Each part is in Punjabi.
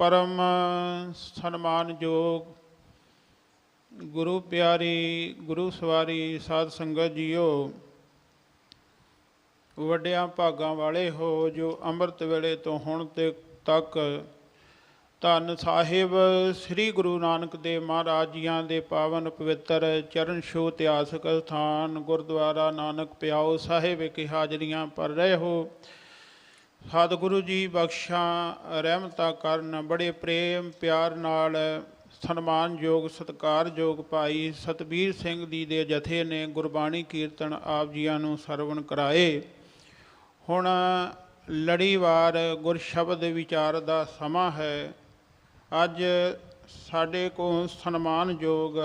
परम सन्मानयोग गुरु प्यारी गुरु सवारी साध संगत जीओ, ਵੱਡਿਆਂ ਭਾਗਾਂ ਵਾਲੇ ਹੋ ਜੋ ਅੰਮ੍ਰਿਤ ਵੇਲੇ ਤੋਂ ਹੁਣ ਤੱਕ ਧੰਨ ਸਾਹਿਬ ਸ੍ਰੀ ਗੁਰੂ ਨਾਨਕ ਦੇਵ ਮਹਾਰਾਜ ਜੀਆਂ ਦੇ ਪਾਵਨ ਪਵਿੱਤਰ ਚਰਨ ਛੋਹ ਇਤਿਹਾਸਕ ਸਥਾਨ ਗੁਰਦੁਆਰਾ ਨਾਨਕ ਪਿਆਓ ਸਾਹਿਬ ਵਿਖੇ ਹਾਜ਼ਰੀਆਂ ਭਰ ਰਹੇ ਹੋ। ਸਤਿਗੁਰੂ ਜੀ ਬਖਸ਼ਾਂ ਰਹਿਮਤਾਂ ਕਰਨ। ਬੜੇ ਪ੍ਰੇਮ ਪਿਆਰ ਨਾਲ ਸਨਮਾਨਯੋਗ ਸਤਿਕਾਰਯੋਗ ਭਾਈ ਸਤਬੀਰ ਸਿੰਘ ਜੀ ਦੇ ਜਥੇ ਨੇ ਗੁਰਬਾਣੀ ਕੀਰਤਨ ਆਪ ਜੀਆਂ ਨੂੰ ਸਰਵਣ ਕਰਾਏ। ਹੁਣ ਲੜੀਵਾਰ ਗੁਰ ਸ਼ਬਦ ਵਿਚਾਰ ਦਾ ਸਮਾਂ ਹੈ। ਅੱਜ ਸਾਡੇ ਕੋਲ ਸਨਮਾਨਯੋਗ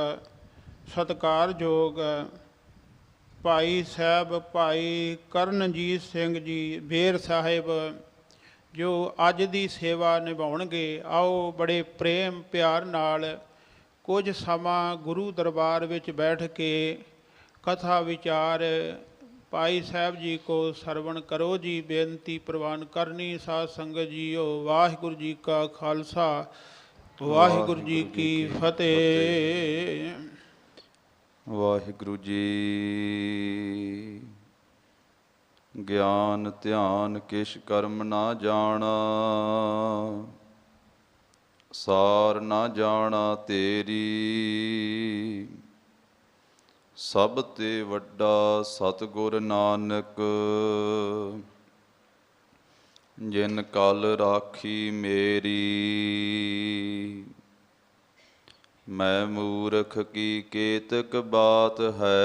ਸਤਿਕਾਰਯੋਗ ਭਾਈ ਸਾਹਿਬ ਭਾਈ ਕਰਨਜੀਤ ਸਿੰਘ ਜੀ ਬੇਰ ਸਾਹਿਬ ਜੋ ਅੱਜ ਦੀ ਸੇਵਾ ਨਿਭਾਉਣਗੇ। ਆਓ ਬੜੇ ਪ੍ਰੇਮ ਪਿਆਰ ਨਾਲ ਕੁਝ ਸਮਾਂ ਗੁਰੂ ਦਰਬਾਰ ਵਿੱਚ ਬੈਠ ਕੇ ਕਥਾ ਵਿਚਾਰ ਭਾਈ ਸਾਹਿਬ ਜੀ को ਸਰਵਣ ਕਰੋ ਜੀ। ਬੇਨਤੀ ਪ੍ਰਵਾਨ ਕਰਨੀ। ਸਾਧ ਸੰਗਤ ਜੀਓ, ਵਾਹਿਗੁਰੂ ਜੀ ਕਾ ਖਾਲਸਾ ਵਾਹਿਗੁਰੂ ਜੀ ਕੀ ਫਤਿਹ। ਵਾਹਿਗੁਰੂ ਜੀ। ਗਿਆਨ ਧਿਆਨ ਕਿਛ ਕਰਮ ਨਾ ਜਾਣਾ, ਸਾਰ ਨਾ ਜਾਣਾ ਤੇਰੀ। ਸਭ ਤੇ ਵੱਡਾ ਸਤਿਗੁਰ ਨਾਨਕ, ਜਿਨ ਕਲ ਰਾਖੀ ਮੇਰੀ। ਮੈਂ ਮੂਰਖ ਕੀ ਕੇਤਕ ਬਾਤ ਹੈ,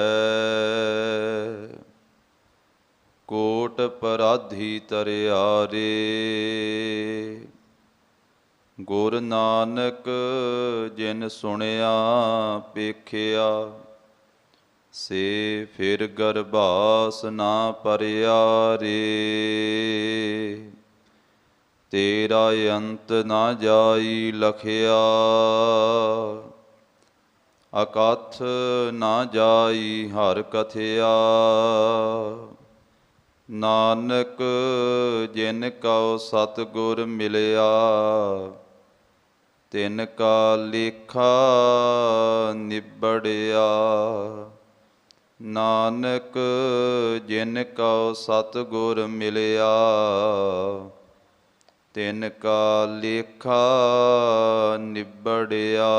ਕੋਟ ਪਰਾਧੀ ਤਰਿਆਰੇ। ਗੁਰ ਨਾਨਕ ਜਿਨ ਸੁਣਿਆ ਪੇਖਿਆ, ਸੇ ਫਿਰ ਗਰਭਾਸ ਨਾ ਪਰਿਆ ਰੇ। ਤੇਰਾ ਅੰਤ ਨਾ ਜਾਈ ਲਖਿਆ, ਅਕਥ ਨਾ ਜਾਈ ਹਰ ਕਥਿਆ। ਨਾਨਕ ਜਿਨ ਕਉ ਸਤਿਗੁਰ ਮਿਲਿਆ, ਤਿਨ ਕਾ ਲੇਖਾ ਨਿਬੜਿਆ। ਨਾਨਕ ਜਿਨ ਕਉ ਸਤਿਗੁਰ ਮਿਲਿਆ, ਤਿਨ ਕਾ ਲੇਖਾ ਨਿਬੜਿਆ।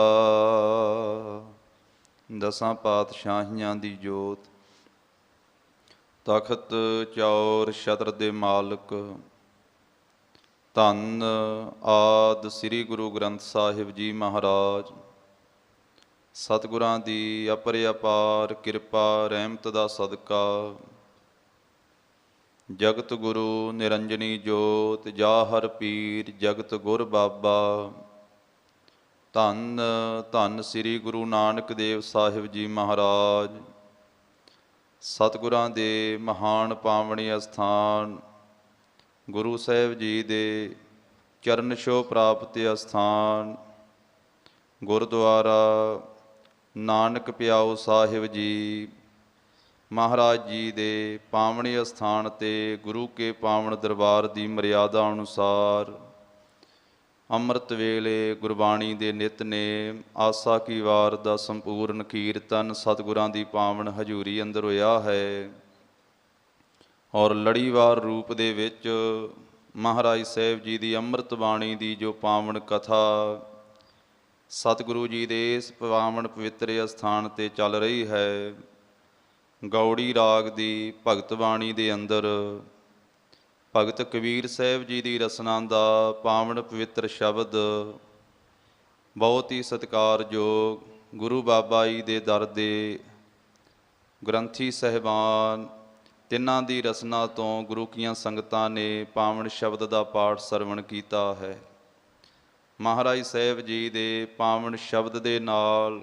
ਦਸਾਂ ਪਾਤਸ਼ਾਹੀਆਂ ਦੀ ਜੋਤ, ਤਖਤ ਚੌਰ ਛਤਰ ਦੇ ਮਾਲਕ, ਧੰਨ ਆਦਿ ਸ੍ਰੀ ਗੁਰੂ ਗ੍ਰੰਥ ਸਾਹਿਬ ਜੀ ਮਹਾਰਾਜ। ਸਤਿਗੁਰਾਂ ਦੀ ਅਪਰਿਅਪਾਰ ਕਿਰਪਾ ਰਹਿਮਤ ਦਾ ਸਦਕਾ ਜਗਤ ਗੁਰੂ ਨਿਰੰਜਨੀ ਜੋਤ ਜਾਹਰ ਪੀਰ ਜਗਤ ਗੁਰ ਬਾਬਾ ਧੰਨ ਧੰਨ ਸ੍ਰੀ ਗੁਰੂ ਨਾਨਕ ਦੇਵ ਸਾਹਿਬ ਜੀ ਮਹਾਰਾਜ। ਸਤਿਗੁਰਾਂ ਦੇ ਮਹਾਨ ਪਾਵਣੀ ਅਸਥਾਨ ਗੁਰੂ ਸਾਹਿਬ ਜੀ ਦੇ ਚਰਨ ਛੋਹ ਪ੍ਰਾਪਤ ਅਸਥਾਨ ਗੁਰਦੁਆਰਾ ਨਾਨਕ ਪਿਆਓ ਸਾਹਿਬ ਜੀ ਮਹਾਰਾਜ ਜੀ ਦੇ ਪਾਵਣੀ ਅਸਥਾਨ 'ਤੇ ਗੁਰੂ ਕੇ ਪਾਵਨ ਦਰਬਾਰ ਦੀ ਮਰਿਆਦਾ ਅਨੁਸਾਰ ਅੰਮ੍ਰਿਤ ਵੇਲੇ ਗੁਰਬਾਣੀ ਦੇ ਨਿਤਨੇਮ ਆਸਾ ਕੀ ਵਾਰ ਦਾ ਸੰਪੂਰਨ ਕੀਰਤਨ ਸਤਿਗੁਰਾਂ ਦੀ ਪਾਵਨ ਹਜ਼ੂਰੀ ਅੰਦਰ ਹੋਇਆ ਹੈ। ਔਰ ਲੜੀਵਾਰ ਰੂਪ ਦੇ ਵਿੱਚ ਮਹਾਰਾਜ ਸਾਹਿਬ ਜੀ ਦੀ ਅੰਮ੍ਰਿਤ ਬਾਣੀ ਦੀ ਜੋ ਪਾਵਨ ਕਥਾ ਸਤਿਗੁਰੂ ਜੀ ਦੇ ਇਸ ਪਾਵਨ ਪਵਿੱਤਰ ਅਸਥਾਨ 'ਤੇ ਚੱਲ ਰਹੀ ਹੈ। ਗੌੜੀ ਰਾਗ ਦੀ ਭਗਤ ਬਾਣੀ ਦੇ ਅੰਦਰ ਭਗਤ ਕਬੀਰ ਸਾਹਿਬ ਜੀ ਦੀ ਰਸਨਾ ਦਾ ਪਾਵਨ ਪਵਿੱਤਰ ਸ਼ਬਦ ਬਹੁਤ ਹੀ ਸਤਿਕਾਰਯੋਗ ਗੁਰੂ ਬਾਬਾ ਜੀ ਦੇ ਦਰ ਦੇ ਗ੍ਰੰਥੀ ਸਾਹਿਬਾਨ ਤਿੰਨਾਂ ਦੀ ਰਸਨਾ ਤੋਂ ਗੁਰੂ ਕੀਆਂ ਸੰਗਤਾਂ ਨੇ ਪਾਵਨ ਸ਼ਬਦ ਦਾ ਪਾਠ ਸਰਵਣ ਕੀਤਾ ਹੈ। ਮਹਾਰਾਜ ਸਾਹਿਬ ਜੀ ਦੇ ਪਾਵਨ ਸ਼ਬਦ ਦੇ ਨਾਲ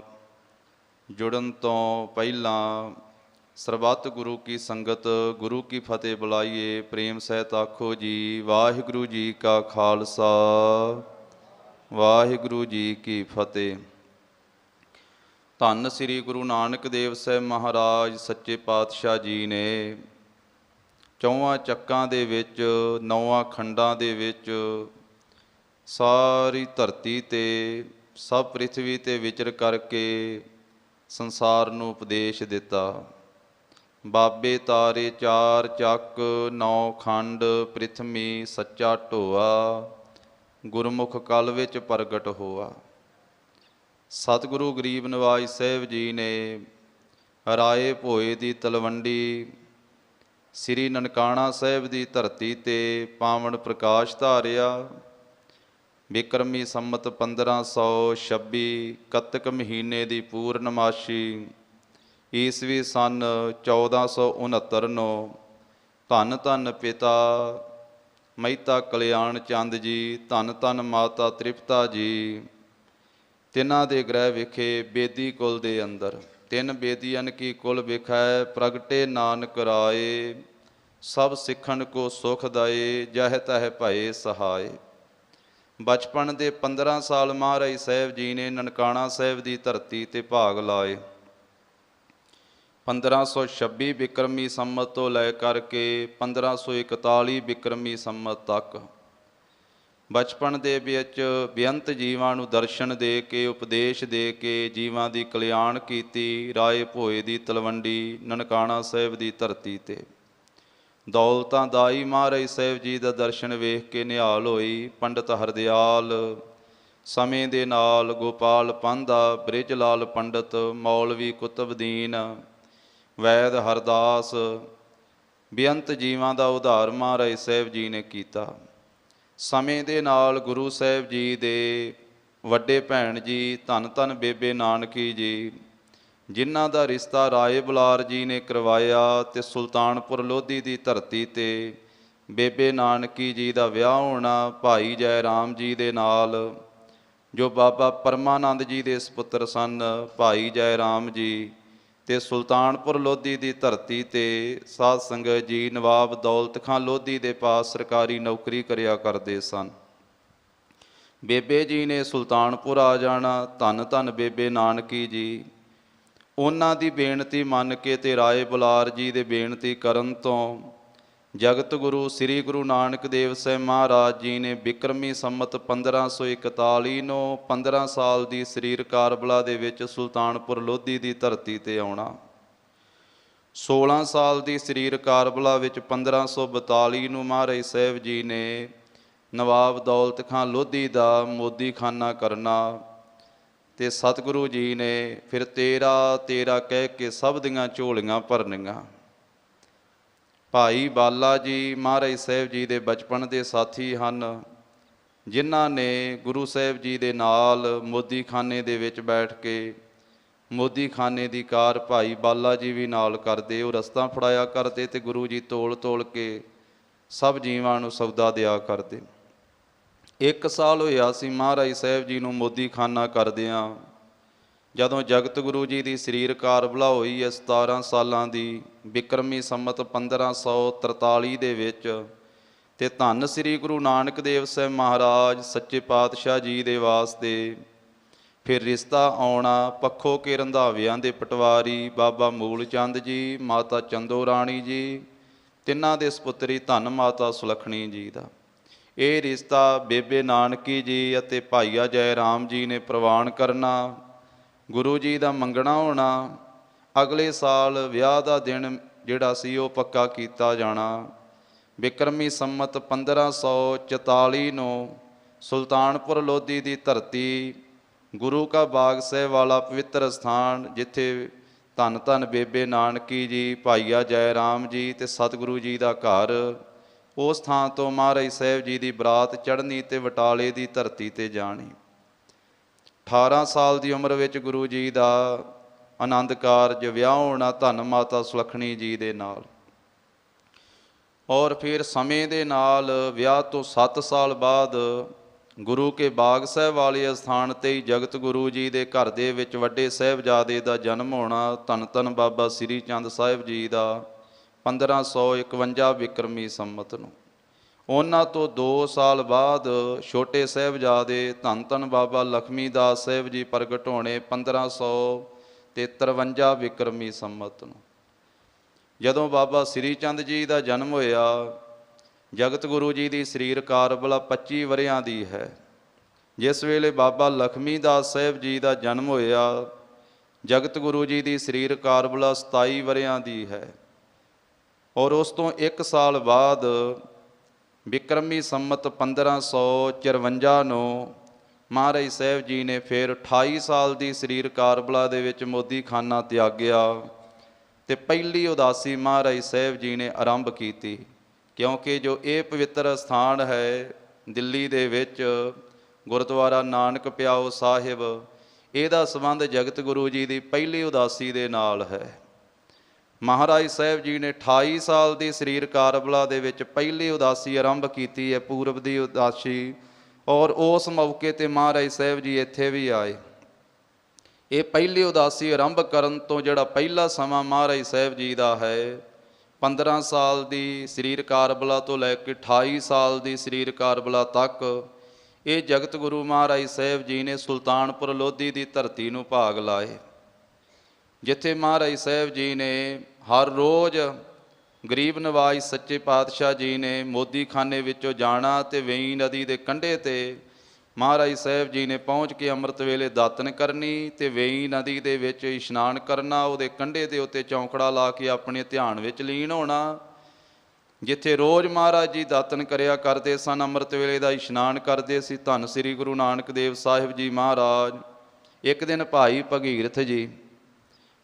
ਜੁੜਨ ਤੋਂ ਪਹਿਲਾਂ ਸਰਬੱਤ ਗੁਰੂ ਕੀ ਸੰਗਤ ਗੁਰੂ ਕੀ ਫਤਿਹ ਬੁਲਾਈਏ। ਪ੍ਰੇਮ ਸਹਿਤ ਆਖੋ ਜੀ ਵਾਹਿਗੁਰੂ ਜੀ ਕਾ ਖਾਲਸਾ ਵਾਹਿਗੁਰੂ ਜੀ ਕੀ ਫਤਿਹ। ਧੰਨ ਸ੍ਰੀ ਗੁਰੂ ਨਾਨਕ ਦੇਵ ਸਾਹਿਬ ਮਹਾਰਾਜ ਸੱਚੇ ਪਾਤਸ਼ਾਹ ਜੀ ਨੇ ਚੌਹਾਂ ਚੱਕਾਂ ਦੇ ਵਿੱਚ 9 ਖੰਡਾਂ ਦੇ ਵਿੱਚ ਸਾਰੀ ਧਰਤੀ ਤੇ ਸਭ ਪ੍ਰਿਥਵੀ ਤੇ ਵਿਚਰ ਕਰਕੇ ਸੰਸਾਰ ਨੂੰ ਉਪਦੇਸ਼ ਦਿੱਤਾ। ਬਾਬੇ ਤਾਰੇ ਚਾਰ ਚੱਕ, 9 ਖੰਡ, ਪ੍ਰਿਥਵੀ ਸੱਚਾ ਢੋਆ, ਗੁਰਮੁਖ ਕਲ ਵਿੱਚ ਪ੍ਰਗਟ ਹੋਆ। ਸਤਿਗੁਰੂ ਗਰੀਬ ਨਿਵਾਜ ਸਾਹਿਬ ਜੀ ਨੇ ਰਾਏ ਭੋਏ ਦੀ ਤਲਵੰਡੀ ਸ੍ਰੀ ਨਨਕਾਣਾ ਸਾਹਿਬ ਦੀ ਧਰਤੀ ਤੇ ਪਾਵਨ ਪ੍ਰਕਾਸ਼ ਧਾਰਿਆ। ਬਿਕਰਮੀ ਸੰਮਤ 1526 ਕੱਤਕ ਮਹੀਨੇ ਦੀ ਪੂਰਨਮਾਸ਼ੀ ਈਸਵੀ ਸਨ 1469 ਨੂੰ ਧੰਨ ਧੰਨ ਪਿਤਾ ਮਹਿਤਾ ਕਲਿਆਣ ਚੰਦ ਜੀ, ਧੰਨ ਧੰਨ ਮਾਤਾ ਤ੍ਰਿਪਤਾ ਜੀ, ਤਿੰਨਾਂ ਦੇ ਗ੍ਰਹਿ ਵਿਖੇ ਬੇਦੀ ਕੁਲ ਦੇ ਅੰਦਰ 3 ਬੇਦੀਆਂ ਕੀ ਕੁਲ ਵਿਖੈ ਪ੍ਰਗਟੇ ਨਾਨਕ ਰਾਏ, ਸਭ ਸਿੱਖਣ ਕੋ ਸੁਖ ਦਾਏ, ਜਹ ਤਹ ਭਏ ਸਹਾਏ। ਬਚਪਨ ਦੇ 15 ਸਾਲ ਮਹਾਰਾਜ ਸਾਹਿਬ ਜੀ ਨੇ ਨਨਕਾਣਾ ਸਾਹਿਬ ਦੀ ਧਰਤੀ ਤੇ ਭਾਗ ਲਾਏ। 1526 ਬਿਕਰਮੀ ਸੰਮਤ ਤੋਂ ਲੈ ਕਰਕੇ 1541 ਬਿਕਰਮੀ ਸੰਮਤ ਤੱਕ ਬਚਪਨ ਦੇ ਵਿੱਚ ਬੇਅੰਤ ਜੀਵਾਂ ਨੂੰ ਦਰਸ਼ਨ ਦੇ ਕੇ, ਉਪਦੇਸ਼ ਦੇ ਕੇ ਜੀਵਾਂ ਦੀ ਕਲਿਆਣ ਕੀਤੀ। ਰਾਏ ਭੋਏ ਦੀ ਤਲਵੰਡੀ ਨਨਕਾਣਾ ਸਾਹਿਬ ਦੀ ਧਰਤੀ ਤੇ ਦੌਲਤਾਂ ਦਾਈ ਮਹਾਰਾਜ ਸਾਹਿਬ ਜੀ ਦਾ ਦਰਸ਼ਨ ਵੇਖ ਕੇ ਨਿਹਾਲ ਹੋਈ। ਪੰਡਤ ਹਰਦਿਆਲ ਸਮੇਂ ਦੇ ਨਾਲ, ਗੋਪਾਲ ਪਾਂਧਾ, ਬ੍ਰਿਜ ਲਾਲ ਪੰਡਤ, ਮੌਲਵੀ ਕੁਤਬਦੀਨ, ਵੈਦ ਹਰਦਾਸ, ਬੇਅੰਤ ਜੀਵਾਂ ਦਾ ਉਧਾਰ ਮਹਾਰਾਜ ਸਾਹਿਬ ਜੀ ਨੇ ਕੀਤਾ। ਸਮੇਂ ਦੇ ਨਾਲ ਗੁਰੂ ਸਾਹਿਬ ਜੀ ਦੇ ਵੱਡੇ ਭੈਣ ਜੀ ਧੰਨ ਧੰਨ ਬੇਬੇ ਨਾਨਕੀ ਜੀ, ਜਿਨ੍ਹਾਂ ਦਾ ਰਿਸ਼ਤਾ ਰਾਏ ਬੁਲਾਰ ਜੀ ਨੇ ਕਰਵਾਇਆ, ਤੇ ਸੁਲਤਾਨਪੁਰ ਲੋਧੀ ਦੀ ਧਰਤੀ ਤੇ ਬੇਬੇ ਨਾਨਕੀ ਜੀ ਦਾ ਵਿਆਹ ਹੋਣਾ ਭਾਈ ਜੈ ਰਾਮ ਜੀ ਦੇ ਨਾਲ, ਜੋ ਬਾਬਾ ਪਰਮਾਨੰਦ ਜੀ ਦੇ ਸਪੁੱਤਰ ਸਨ। ਭਾਈ ਜੈ ਰਾਮ ਜੀ ਤੇ ਸੁਲਤਾਨਪੁਰ ਲੋਧੀ ਦੀ ਧਰਤੀ ਤੇ ਸਾਧ ਸੰਗਤ ਜੀ ਨਵਾਬ ਦੌਲਤ ਖਾਂ ਲੋਧੀ ਦੇ ਪਾਸ ਸਰਕਾਰੀ ਨੌਕਰੀ ਕਰਿਆ ਕਰਦੇ ਸਨ। ਬੇਬੇ ਜੀ ਨੇ ਸੁਲਤਾਨਪੁਰ ਆ ਜਾਣਾ। ਧੰਨ ਧੰਨ ਬੇਬੇ ਨਾਨਕੀ ਜੀ, ਉਹਨਾਂ ਦੀ ਬੇਨਤੀ ਮੰਨ ਕੇ ਤੇ ਰਾਏ ਬੁਲਾਰ ਜੀ ਦੇ ਬੇਨਤੀ ਕਰਨ ਤੋਂ ਜਗਤ ਗੁਰੂ ਸ੍ਰੀ ਗੁਰੂ ਨਾਨਕ ਦੇਵ ਸਾਹਿਬ ਮਹਾਰਾਜ ਜੀ ਨੇ ਬਿਕਰਮੀ ਸੰਮਤ 1541 ਨੂੰ 15 ਸਾਲ ਦੀ ਸਰੀਰ ਕਾਰਬਲਾ ਦੇ ਵਿੱਚ ਸੁਲਤਾਨਪੁਰ ਲੋਧੀ ਦੀ ਧਰਤੀ ਤੇ ਆਉਣਾ। 16 ਸਾਲ ਦੀ ਸਰੀਰ ਕਾਰਬਲਾ ਵਿੱਚ 1542 ਨੂੰ ਮਹਾਰਾਜ ਸਾਹਿਬ ਜੀ ਨੇ ਨਵਾਬ ਦੌਲਤ ਖਾਂ ਲੋਧੀ ਦਾ ਮੋਦੀਖਾਨਾ ਕਰਨਾ, ਤੇ ਸਤਿਗੁਰੂ ਜੀ ਨੇ ਫਿਰ ਤੇਰਾ ਤੇਰਾ ਕਹਿ ਕੇ ਸਭ ਦੀਆਂ ਝੋਲੀਆਂ ਭਰਨੀਆਂ। ਭਾਈ ਬਾਲਾ ਜੀ ਮਹਾਰਾਜ ਸਾਹਿਬ ਜੀ ਦੇ ਬਚਪਨ ਦੇ ਸਾਥੀ ਹਨ, ਜਿਨ੍ਹਾਂ ਨੇ ਗੁਰੂ ਸਾਹਿਬ ਜੀ ਦੇ ਨਾਲ ਮੋਦੀਖਾਨੇ ਦੇ ਵਿੱਚ ਬੈਠ ਕੇ ਮੋਦੀਖਾਨੇ ਦੀ ਕਾਰ ਭਾਈ ਬਾਲਾ ਜੀ ਵੀ ਨਾਲ ਕਰਦੇ, ਉਹ ਰਸਤਾ ਫੜਾਇਆ ਕਰਦੇ ਤੇ ਗੁਰੂ ਜੀ ਤੋਲ ਤੋਲ ਕੇ ਸਭ ਜੀਵਾਂ ਨੂੰ ਸੌਦਾ ਦਿਆ ਕਰਦੇ। 1 ਸਾਲ ਹੋਇਆ ਸੀ ਮਹਾਰਾਜ ਸਾਹਿਬ ਜੀ ਨੂੰ ਮੋਦੀਖਾਨਾ ਕਰਦਿਆਂ, ਜਦੋਂ ਜਗਤ ਗੁਰੂ ਜੀ ਦੀ ਸਰੀਰ ਕਾਰਬਲਾ ਹੋਈ ਹੈ 17 ਸਾਲਾਂ ਦੀ ਬਿਕਰਮੀ ਸੰਮਤ 1543 ਦੇ ਵਿੱਚ, ਤੇ ਧੰਨ ਸ੍ਰੀ ਗੁਰੂ ਨਾਨਕ ਦੇਵ ਸਾਹਿਬ ਮਹਾਰਾਜ ਸੱਚੇ ਪਾਤਸ਼ਾਹ ਜੀ ਦੇ ਵਾਸਤੇ ਫਿਰ ਰਿਸ਼ਤਾ ਆਉਣਾ। ਪੱਖੋ ਕੇ ਰੰਧਾਵਿਆਂ ਦੇ ਪਟਵਾਰੀ ਬਾਬਾ ਮੂਲ ਚੰਦ ਜੀ, ਮਾਤਾ ਚੰਦੋ ਰਾਣੀ ਜੀ, ਤਿੰਨਾਂ ਦੇ ਸਪੁੱਤਰੀ ਧੰਨ ਮਾਤਾ ਸੁਲੱਖਣੀ ਜੀ ਦਾ ਇਹ ਰਿਸ਼ਤਾ ਬੇਬੇ ਨਾਨਕੀ ਜੀ ਅਤੇ ਭਾਈਆ ਜੈ ਰਾਮ ਜੀ ਨੇ ਪ੍ਰਵਾਨ ਕਰਨਾ। ਗੁਰੂ ਜੀ ਦਾ ਮੰਗਣਾ ਹੋਣਾ। ਅਗਲੇ ਸਾਲ ਵਿਆਹ ਦਾ ਦਿਨ ਜਿਹੜਾ ਸੀ ਉਹ ਪੱਕਾ ਕੀਤਾ ਜਾਣਾ। ਬਿਕਰਮੀ ਸੰਮਤ 1544 ਨੂੰ ਸੁਲਤਾਨਪੁਰ ਲੋਧੀ ਦੀ ਧਰਤੀ ਗੁਰੂ ਕਾ ਬਾਗ ਸਾਹਿਬ ਵਾਲਾ ਪਵਿੱਤਰ ਸਥਾਨ, ਜਿੱਥੇ ਧੰਨ ਧੰਨ ਬੇਬੇ ਨਾਨਕੀ ਜੀ, ਭਾਈਆ ਜੈ ਰਾਮ ਜੀ ਤੇ ਸਤਿਗੁਰੂ ਜੀ ਦਾ ਘਰ, ਉਸ ਥਾਂ ਤੋਂ ਮਹਾਰਾਜ ਸਾਹਿਬ ਜੀ ਦੀ ਬਰਾਤ ਚੜ੍ਹਨੀ ਤੇ ਬਟਾਲੇ ਦੀ ਧਰਤੀ ਤੇ ਜਾਣੀ। 18 ਸਾਲ ਦੀ ਉਮਰ ਵਿੱਚ ਗੁਰੂ ਜੀ ਦਾ ਆਨੰਦ ਕਾਰਜ ਵਿਆਹ ਹੋਣਾ ਧੰਨ ਮਾਤਾ ਸੁਲੱਖਣੀ ਜੀ ਦੇ ਨਾਲ। ਔਰ ਫਿਰ ਸਮੇਂ ਦੇ ਨਾਲ ਵਿਆਹ ਤੋਂ 7 ਸਾਲ ਬਾਅਦ ਗੁਰੂ ਕੇ ਬਾਗ ਸਾਹਿਬ ਵਾਲੇ ਅਸਥਾਨ 'ਤੇ ਹੀ ਜਗਤ ਗੁਰੂ ਜੀ ਦੇ ਘਰ ਦੇ ਵਿੱਚ ਵੱਡੇ ਸਾਹਿਬਜ਼ਾਦੇ ਦਾ ਜਨਮ ਹੋਣਾ। ਧੰਨ ਧੰਨ ਬਾਬਾ ਸ੍ਰੀ ਚੰਦ ਸਾਹਿਬ ਜੀ ਦਾ 1551 ਬਿਕਰਮੀ ਸੰਮਤ ਨੂੰ। ਉਹਨਾਂ ਤੋਂ 2 ਸਾਲ ਬਾਅਦ ਛੋਟੇ ਸਾਹਿਬਜ਼ਾਦੇ ਧੰਨ ਧੰਨ ਬਾਬਾ ਲਖਮੀ ਦਾਸ ਸਾਹਿਬ ਜੀ ਪ੍ਰਗਟ ਹੋਣੇ 1553 ਬਿਕਰਮੀ ਸੰਮਤ ਨੂੰ। ਜਦੋਂ ਬਾਬਾ ਸ੍ਰੀ ਚੰਦ ਜੀ ਦਾ ਜਨਮ ਹੋਇਆ, ਜਗਤ ਗੁਰੂ ਜੀ ਦੀ ਸਰੀਰ ਕਾਰਬਲਾ 25 ਵਰ੍ਹਿਆਂ ਦੀ ਹੈ। ਜਿਸ ਵੇਲੇ ਬਾਬਾ ਲਖਮੀ ਦਾਸ ਸਾਹਿਬ ਜੀ ਦਾ ਜਨਮ ਹੋਇਆ, ਜਗਤ ਗੁਰੂ ਜੀ ਦੀ ਸਰੀਰ ਕਾਰਬਲਾ 27 ਵਰਿਆਂ ਦੀ ਹੈ। ਔਰ ਉਸ ਤੋਂ 1 ਸਾਲ ਬਾਅਦ ਬਿਕਰਮੀ ਸੰਮਤ 1554 ਨੂੰ ਮਹਾਰਾਜ ਸਾਹਿਬ ਜੀ ਨੇ ਫਿਰ 28 ਸਾਲ ਦੀ ਸਰੀਰ ਕਾਰਬਲਾ ਦੇ ਵਿੱਚ ਮੋਦੀਖਾਨਾ ਤਿਆਗਿਆ ਤੇ ਪਹਿਲੀ ਉਦਾਸੀ ਮਹਾਰਾਜ ਸਾਹਿਬ ਜੀ ਨੇ ਆਰੰਭ ਕੀਤੀ। ਕਿਉਂਕਿ ਜੋ ਇਹ ਪਵਿੱਤਰ ਸਥਾਨ ਹੈ ਦਿੱਲੀ ਦੇ ਵਿੱਚ ਗੁਰਦੁਆਰਾ ਨਾਨਕ ਪਿਆਓ ਸਾਹਿਬ, ਇਹਦਾ ਸੰਬੰਧ ਜਗਤ ਗੁਰੂ ਜੀ ਦੀ ਪਹਿਲੀ ਉਦਾਸੀ ਦੇ ਨਾਲ ਹੈ। ਮਹਾਰਾਜ ਸਾਹਿਬ ਜੀ ਨੇ 28 ਸਾਲ ਦੀ ਸਰੀਰ ਕਾਰਬਲਾ ਦੇ ਵਿੱਚ ਪਹਿਲੀ ਉਦਾਸੀ ਆਰੰਭ ਕੀਤੀ ਹੈ, ਪੂਰਬ ਦੀ ਉਦਾਸੀ। ਔਰ ਉਸ ਮੌਕੇ 'ਤੇ ਮਹਾਰਾਜ ਸਾਹਿਬ ਜੀ ਇੱਥੇ ਵੀ ਆਏ। ਇਹ ਪਹਿਲੀ ਉਦਾਸੀ ਆਰੰਭ ਕਰਨ ਤੋਂ ਜਿਹੜਾ ਪਹਿਲਾ ਸਮਾਂ ਮਹਾਰਾਜ ਸਾਹਿਬ ਜੀ ਦਾ ਹੈ, 15 ਸਾਲ ਦੀ ਸਰੀਰ ਕਾਰਬਲਾ ਤੋਂ ਲੈ ਕੇ 28 ਸਾਲ ਦੀ ਸਰੀਰ ਕਾਰਬਲਾ ਤੱਕ, ਇਹ ਜਗਤ ਗੁਰੂ ਮਹਾਰਾਜ ਸਾਹਿਬ ਜੀ ਨੇ ਸੁਲਤਾਨਪੁਰ ਲੋਧੀ ਦੀ ਧਰਤੀ ਨੂੰ ਭਾਗ ਲਾਏ, ਜਿੱਥੇ ਮਹਾਰਾਜ ਸਾਹਿਬ ਜੀ ਨੇ ਹਰ ਰੋਜ਼ ਗਰੀਬ ਨਵਾਜ਼ ਸੱਚੇ ਪਾਤਸ਼ਾਹ ਜੀ ਨੇ ਮੋਦੀਖਾਨੇ ਵਿੱਚੋਂ ਜਾਣਾ ਤੇ ਵੇਈ ਨਦੀ ਦੇ ਕੰਢੇ 'ਤੇ ਮਹਾਰਾਜ ਸਾਹਿਬ ਜੀ ਨੇ ਪਹੁੰਚ ਕੇ ਅੰਮ੍ਰਿਤ ਵੇਲੇ ਦਾਤਨ ਕਰਨੀ ਤੇ ਵੇਈ ਨਦੀ ਦੇ ਵਿੱਚ ਇਸ਼ਨਾਨ ਕਰਨਾ। ਉਹਦੇ ਕੰਢੇ ਦੇ ਉੱਤੇ ਚੌਂਕੜਾ ਲਾ ਕੇ ਆਪਣੇ ਧਿਆਨ ਵਿੱਚ ਲੀਨ ਹੋਣਾ। ਜਿੱਥੇ ਰੋਜ਼ ਮਹਾਰਾਜ ਜੀ ਦਾਤਨ ਕਰਿਆ ਕਰਦੇ ਸਨ, ਅੰਮ੍ਰਿਤ ਵੇਲੇ ਦਾ ਇਸ਼ਨਾਨ ਕਰਦੇ ਸੀ ਧੰਨ ਸ੍ਰੀ ਗੁਰੂ ਨਾਨਕ ਦੇਵ ਸਾਹਿਬ ਜੀ ਮਹਾਰਾਜ। ਇੱਕ ਦਿਨ ਭਾਈ ਭਗੀਰਥ ਜੀ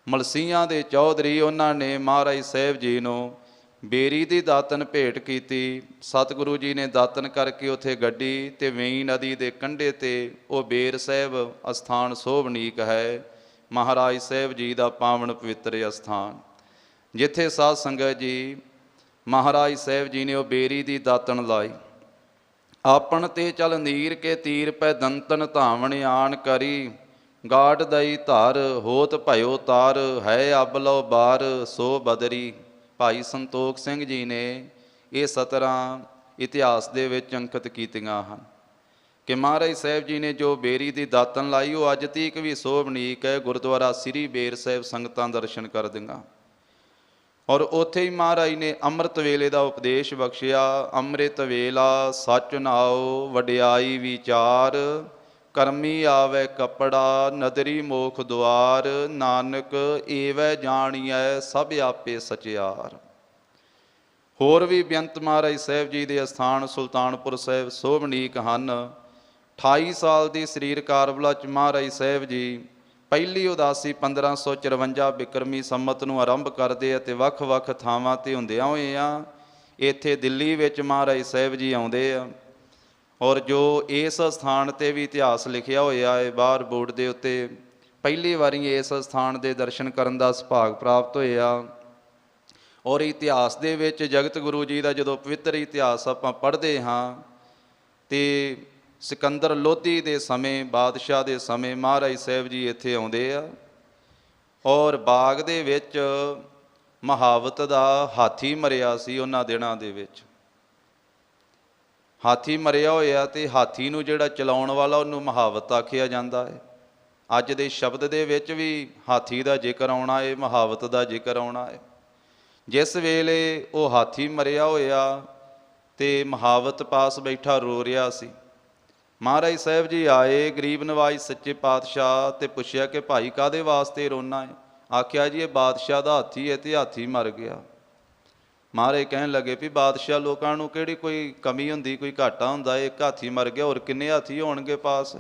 ਮਲਸੀਆਂ ਦੇ ਚੌਧਰੀ, ਉਹਨਾਂ ਨੇ ਮਹਾਰਾਜ ਸਾਹਿਬ ਜੀ ਨੂੰ ਬੇਰੀ ਦੀ ਦਾਤਨ ਭੇਟ ਕੀਤੀ। ਸਤਿਗੁਰੂ ਜੀ ਨੇ ਦਾਤਨ ਕਰਕੇ ਉੱਥੇ ਗੱਡੀ ਤੇ ਵੇਈ ਨਦੀ ਦੇ ਕੰਢੇ 'ਤੇ ਉਹ ਬੇਰ ਸਾਹਿਬ ਅਸਥਾਨ ਸੋਭਨੀਕ ਹੈ, ਮਹਾਰਾਜ ਸਾਹਿਬ ਜੀ ਦਾ ਪਾਵਨ ਪਵਿੱਤਰ ਅਸਥਾਨ, ਜਿੱਥੇ ਸਾਧ ਸੰਗਤ ਜੀ ਮਹਾਰਾਜ ਸਾਹਿਬ ਜੀ ਨੇ ਉਹ ਬੇਰੀ ਦੀ ਦਾਤਨ ਲਾਈ। ਆਪਣ ਤੇ ਚਲ ਨੀਰ ਕੇ ਤੀਰ ਪੈ ਦੰਤਨ ਧਾਵਣ ਆਣ ਕਰੀ, ਗਾਡ ਦਈ ਧਰ ਹੋਤ ਭਇਓ ਤਾਰ, ਹੈ ਅਬ ਲਓ ਬਾਰ ਸੋ ਬਦਰੀ। ਭਾਈ ਸੰਤੋਖ ਸਿੰਘ ਜੀ ਨੇ ਇਹ 17 ਇਤਿਹਾਸ ਦੇ ਵਿੱਚ ਅੰਕਿਤ ਕੀਤੀਆਂ ਹਨ ਕਿ ਮਹਾਰਾਜ ਸਾਹਿਬ ਜੀ ਨੇ ਜੋ ਬੇਰੀ ਦੀ ਦਾਤਨ ਲਾਈ, ਉਹ ਅੱਜ ਤੀਕ ਵੀ ਸੋਭਨੀਕ ਹੈ। ਗੁਰਦੁਆਰਾ ਸ੍ਰੀ ਬੇਰ ਸਾਹਿਬ ਸੰਗਤਾਂ ਦਰਸ਼ਨ ਕਰਦੀਆਂ। ਔਰ ਉੱਥੇ ਹੀ ਮਹਾਰਾਜ ਨੇ ਅੰਮ੍ਰਿਤ ਵੇਲੇ ਦਾ ਉਪਦੇਸ਼ ਬਖਸ਼ਿਆ। ਅੰਮ੍ਰਿਤ ਵੇਲਾ ਸੱਚ ਨਾਉ ਵਡਿਆਈ ਵਿਚਾਰ, ਕਰਮੀ ਆਵੇ ਕੱਪੜਾ ਨਦਰੀ ਮੋਖ ਦੁਆਰ, ਨਾਨਕ ਏਵੈ ਜਾਣੀਐ ਸਭ ਆਪੇ ਸਚਿਆਰ। ਹੋਰ ਵੀ ਬੇਅੰਤ ਮਹਾਰਾਜ ਸਾਹਿਬ ਜੀ ਦੇ ਅਸਥਾਨ ਸੁਲਤਾਨਪੁਰ ਸਾਹਿਬ ਸੋਭਨੀਕ ਹਨ। 28 ਸਾਲ ਦੀ ਸਰੀਰ ਕਾਰਬਲਾ 'ਚ ਮਹਾਰਾਜ ਸਾਹਿਬ ਜੀ ਪਹਿਲੀ ਉਦਾਸੀ 1554 ਬਿਕਰਮੀ ਸੰਮਤ ਨੂੰ ਆਰੰਭ ਕਰਦੇ ਆ ਤੇ ਵੱਖ-ਵੱਖ ਥਾਵਾਂ 'ਤੇ ਹੁੰਦਿਆਂ ਹੋਏ ਆ ਇੱਥੇ ਦਿੱਲੀ ਵਿੱਚ ਮਹਾਰਾਜ ਸਾਹਿਬ ਜੀ ਆਉਂਦੇ ਆ। ਔਰ ਜੋ ਇਸ ਸਥਾਨ 'ਤੇ ਵੀ ਇਤਿਹਾਸ ਲਿਖਿਆ ਹੋਇਆ ਹੈ ਬਾਹਰ ਬੋਰਡ ਦੇ ਉੱਤੇ, ਪਹਿਲੀ ਵਾਰੀ ਇਸ ਸਥਾਨ ਦੇ ਦਰਸ਼ਨ ਕਰਨ ਦਾ ਸੁਭਾਗ ਪ੍ਰਾਪਤ ਹੋਇਆ। ਔਰ ਇਤਿਹਾਸ ਦੇ ਵਿੱਚ ਜਗਤ ਗੁਰੂ ਜੀ ਦਾ ਜਦੋਂ ਪਵਿੱਤਰ ਇਤਿਹਾਸ ਆਪਾਂ ਪੜ੍ਹਦੇ ਹਾਂ ਤੇ ਸਿਕੰਦਰ ਲੋਧੀ ਦੇ ਸਮੇਂ, ਬਾਦਸ਼ਾਹ ਦੇ ਸਮੇਂ ਮਹਾਰਾਜ ਸਾਹਿਬ ਜੀ ਇੱਥੇ ਆਉਂਦੇ ਆ। ਔਰ ਬਾਗ ਦੇ ਵਿੱਚ ਮਹਾਵਤ ਦਾ ਹਾਥੀ ਮਰਿਆ ਸੀ ਉਹਨਾਂ ਦਿਨਾਂ ਦੇ ਵਿੱਚ। ਹਾਥੀ ਮਰਿਆ ਹੋਇਆ ਤੇ ਹਾਥੀ ਨੂੰ ਜਿਹੜਾ ਚਲਾਉਣ ਵਾਲਾ ਉਹਨੂੰ ਮਹਾਵਤ ਆਖਿਆ ਜਾਂਦਾ ਹੈ। ਅੱਜ ਦੇ ਸ਼ਬਦ ਦੇ ਵਿੱਚ ਵੀ ਹਾਥੀ ਦਾ ਜ਼ਿਕਰ ਆਉਣਾ ਹੈ, ਮਹਾਵਤ ਦਾ ਜ਼ਿਕਰ ਆਉਣਾ ਹੈ। ਜਿਸ ਵੇਲੇ ਉਹ ਹਾਥੀ ਮਰਿਆ ਹੋਇਆ ਤੇ ਮਹਾਵਤ ਪਾਸ ਬੈਠਾ ਰੋ ਰਿਹਾ ਸੀ, ਮਹਾਰਾਜ ਸਾਹਿਬ ਜੀ ਆਏ ਗਰੀਬ ਨਵਾਜ਼ ਸੱਚੇ ਪਾਤਸ਼ਾਹ ਤੇ ਪੁੱਛਿਆ ਕਿ ਭਾਈ ਕਾਹਦੇ ਵਾਸਤੇ ਰੋਣਾ ਹੈ? ਆਖਿਆ ਜੀ ਇਹ ਬਾਦਸ਼ਾਹ ਦਾ ਹਾਥੀ ਹੈ ਤੇ ਹਾਥੀ ਮਰ ਗਿਆ। ਮਹਾਰਾਜ ਕਹਿਣ ਲੱਗੇ ਵੀ ਬਾਦਸ਼ਾਹ ਲੋਕਾਂ ਨੂੰ ਕਿਹੜੀ ਕੋਈ ਕਮੀ ਹੁੰਦੀ, ਕੋਈ ਘਾਟਾ ਹੁੰਦਾ, ਇੱਕ ਹਾਥੀ ਮਰ ਗਿਆ, ਹੋਰ ਕਿੰਨੇ ਹਾਥੀ ਹੋਣਗੇ ਪਾਸ?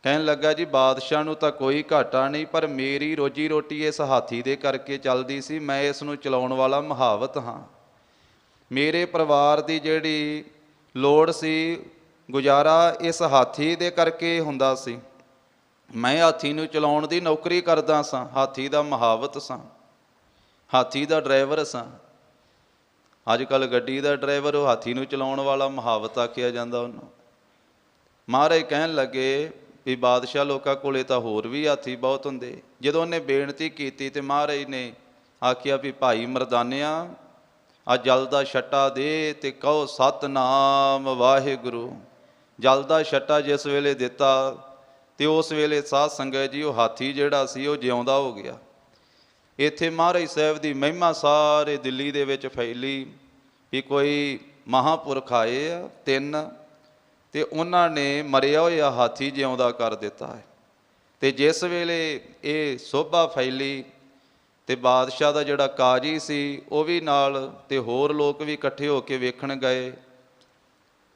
ਕਹਿਣ ਲੱਗਾ ਜੀ ਬਾਦਸ਼ਾਹ ਨੂੰ ਤਾਂ ਕੋਈ ਘਾਟਾ ਨਹੀਂ, ਪਰ ਮੇਰੀ ਰੋਜੀ ਰੋਟੀ ਇਸ ਹਾਥੀ ਦੇ ਕਰਕੇ ਚੱਲਦੀ ਸੀ, ਮੈਂ ਇਸ ਨੂੰ ਚਲਾਉਣ ਵਾਲਾ ਮਹਾਵਤ ਹਾਂ। ਮੇਰੇ ਪਰਿਵਾਰ ਦੀ ਜਿਹੜੀ ਲੋੜ ਸੀ, ਗੁਜ਼ਾਰਾ ਇਸ ਹਾਥੀ ਦੇ ਕਰਕੇ ਹੁੰਦਾ ਸੀ। ਮੈਂ ਹਾਥੀ ਨੂੰ ਚਲਾਉਣ ਦੀ ਨੌਕਰੀ ਕਰਦਾ ਸਾਂ, ਹਾਥੀ ਦਾ ਮਹਾਵਤ ਸਾਂ, ਹਾਥੀ ਦਾ ਡਰਾਈਵਰ ਸਾਂ। ਅੱਜ ਕੱਲ੍ਹ ਗੱਡੀ ਦਾ ਡਰਾਈਵਰ, ਉਹ ਹਾਥੀ ਨੂੰ ਚਲਾਉਣ ਵਾਲਾ ਮਹਾਵਤ ਆਖਿਆ ਜਾਂਦਾ ਉਹਨੂੰ। ਮਹਾਰਾਜ ਕਹਿਣ ਲੱਗੇ ਵੀ ਬਾਦਸ਼ਾਹ ਲੋਕਾਂ ਕੋਲੇ ਤਾਂ ਹੋਰ ਵੀ ਹਾਥੀ ਬਹੁਤ ਹੁੰਦੇ। ਜਦੋਂ ਉਹਨੇ ਬੇਨਤੀ ਕੀਤੀ ਤੇ ਮਹਾਰਾਜ ਨੇ ਆਖਿਆ ਵੀ ਭਾਈ ਮਰਦਾਨਿਆ ਆ ਜਲ ਦਾ ਛੱਟਾ ਦੇ ਤੇ ਕਹੋ ਸਤਿਨਾਮ ਵਾਹਿਗੁਰੂ। ਜਲ ਦਾ ਛੱਟਾ ਜਿਸ ਵੇਲੇ ਦਿੱਤਾ ਤੇ ਉਸ ਵੇਲੇ ਸਾਧ ਸੰਗਤ ਜੀ ਉਹ ਹਾਥੀ ਜਿਹੜਾ ਸੀ ਉਹ ਜਿਉਂਦਾ ਹੋ ਗਿਆ। ਇੱਥੇ ਮਹਾਰਾਜ ਸਾਹਿਬ ਦੀ ਮਹਿਮਾ ਸਾਰੇ ਦਿੱਲੀ ਦੇ ਵਿੱਚ ਫੈਲੀ ਵੀ ਕੋਈ ਮਹਾਂਪੁਰਖ ਆਏ ਆ 3, ਤੇ ਉਹਨਾਂ ਨੇ ਮਰਿਆ ਹੋਇਆ ਹਾਥੀ ਜਿਉਂਦਾ ਕਰ ਦਿੱਤਾ ਹੈ। ਤੇ ਜਿਸ ਵੇਲੇ ਇਹ ਸੋਭਾ ਫੈਲੀ ਤੇ ਬਾਦਸ਼ਾਹ ਦਾ ਜਿਹੜਾ ਕਾਜੀ ਸੀ ਉਹ ਵੀ ਨਾਲ ਤੇ ਹੋਰ ਲੋਕ ਵੀ ਇਕੱਠੇ ਹੋ ਕੇ ਵੇਖਣ ਗਏ।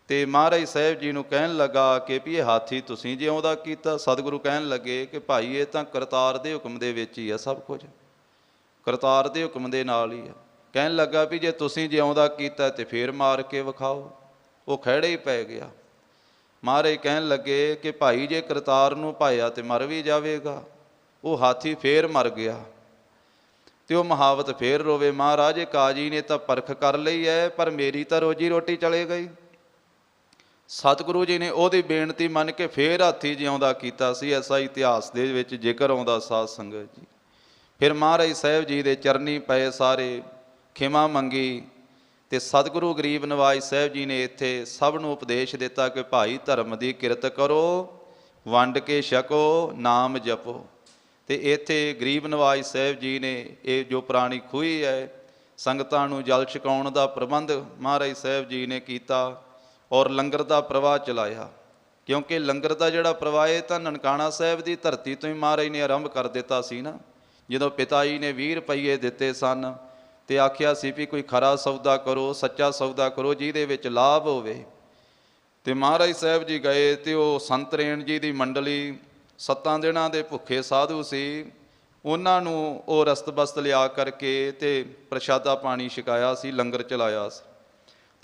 ਤੇ ਮਹਾਰਾਜ ਸਾਹਿਬ ਜੀ ਨੂੰ ਕਹਿਣ ਲੱਗਾ ਕਿ ਵੀ ਇਹ ਹਾਥੀ ਤੁਸੀਂ ਜਿਉਂਦਾ ਕੀਤਾ? ਸਤਿਗੁਰੂ ਕਹਿਣ ਲੱਗੇ ਕਿ ਭਾਈ ਇਹ ਤਾਂ ਕਰਤਾਰ ਦੇ ਹੁਕਮ ਦੇ ਵਿੱਚ ਹੀ ਆ, ਸਭ ਕੁਝ ਕਰਤਾਰ ਦੇ ਹੁਕਮ ਦੇ ਨਾਲ ਹੀ ਆ। ਕਹਿਣ ਲੱਗਾ ਵੀ ਜੇ ਤੁਸੀਂ ਜਿਉਂਦਾ ਕੀਤਾ ਤੇ ਫੇਰ ਮਾਰ ਕੇ ਵਿਖਾਓ। ਉਹ ਖਹਿੜੇ ਹੀ ਪੈ ਗਿਆ। ਮਹਾਰਾਜ ਕਹਿਣ ਲੱਗੇ ਕਿ ਭਾਈ ਜੇ ਕਰਤਾਰ ਨੂੰ ਭਾਇਆ ਤੇ ਮਰ ਵੀ ਜਾਵੇਗਾ। ਉਹ ਹਾਥੀ ਫੇਰ ਮਰ ਗਿਆ ਤੇ ਉਹ ਮਹਾਵਤ ਫੇਰ ਰੋਵੇ, ਮਹਾਰਾਜ ਇਹ ਕਾਜੀ ਨੇ ਤਾਂ ਪਰਖ ਕਰ ਲਈ ਹੈ, ਪਰ ਮੇਰੀ ਤਾਂ ਰੋਜੀ ਰੋਟੀ ਚਲੇ ਗਈ। ਸਤਿਗੁਰੂ ਜੀ ਨੇ ਉਹਦੀ ਬੇਨਤੀ ਮੰਨ ਕੇ ਫੇਰ ਹਾਥੀ ਜਿਉਂਦਾ ਕੀਤਾ ਸੀ। ਐਸਾ ਇਤਿਹਾਸ ਦੇ ਵਿੱਚ ਜ਼ਿਕਰ ਆਉਂਦਾ ਸਾਧ ਸੰਗਤ ਜੀ। ਫਿਰ ਮਹਾਰਾਜ ਸਾਹਿਬ ਜੀ ਦੇ ਚਰਨੀ ਪਏ, ਸਾਰੇ ਖਿਮਾ ਮੰਗੀ ਤੇ ਸਤਿਗੁਰੂ ਗਰੀਬ ਨਵਾਜ ਸਾਹਿਬ ਜੀ ਨੇ ਇੱਥੇ ਸਭ ਨੂੰ ਉਪਦੇਸ਼ ਦਿੱਤਾ ਕਿ ਭਾਈ ਧਰਮ ਦੀ ਕਿਰਤ ਕਰੋ, ਵੰਡ ਕੇ ਛਕੋ, ਨਾਮ ਜਪੋ। ਤੇ ਇੱਥੇ ਗਰੀਬ ਨਵਾਜ ਸਾਹਿਬ ਜੀ ਨੇ ਇਹ ਜੋ ਪੁਰਾਣੀ ਖੂਹੀ ਹੈ, ਸੰਗਤਾਂ ਨੂੰ ਜਲ ਛਕਾਉਣ ਦਾ ਪ੍ਰਬੰਧ ਮਹਾਰਾਜ ਸਾਹਿਬ ਜੀ ਨੇ ਕੀਤਾ ਔਰ ਲੰਗਰ ਦਾ ਪ੍ਰਵਾਹ ਚਲਾਇਆ। ਕਿਉਂਕਿ ਲੰਗਰ ਦਾ ਜਿਹੜਾ ਪ੍ਰਵਾਹ ਹੈ ਤਾਂ ਨਨਕਾਣਾ ਸਾਹਿਬ ਦੀ ਧਰਤੀ ਤੋਂ ਹੀ ਮਹਾਰਾਜ ਨੇ ਆਰੰਭ ਕਰ ਦਿੱਤਾ ਸੀ ਨਾ। ਜਦੋਂ ਪਿਤਾ ਜੀ ਨੇ 20 ਰੁਪਈਏ ਦਿੱਤੇ ਸਨ ਤੇ ਆਖਿਆ ਸੀ ਵੀ ਕੋਈ ਖਰਾ ਸੌਦਾ ਕਰੋ, ਸੱਚਾ ਸੌਦਾ ਕਰੋ ਜਿਹਦੇ ਵਿੱਚ ਲਾਭ ਹੋਵੇ। ਤੇ ਮਹਾਰਾਜ ਸਾਹਿਬ ਜੀ ਗਏ ਤੇ ਉਹ ਸੰਤ ਰੇਣ ਜੀ ਦੀ ਮੰਡਲੀ 7 ਦਿਨਾਂ ਦੇ ਭੁੱਖੇ ਸਾਧੂ ਸੀ, ਉਹਨਾਂ ਨੂੰ ਉਹ ਰਸਤ ਬਸਤ ਲਿਆ ਕਰਕੇ ਤੇ ਪ੍ਰਸ਼ਾਦਾ ਪਾਣੀ ਛਕਾਇਆ ਸੀ, ਲੰਗਰ ਚਲਾਇਆ ਸੀ।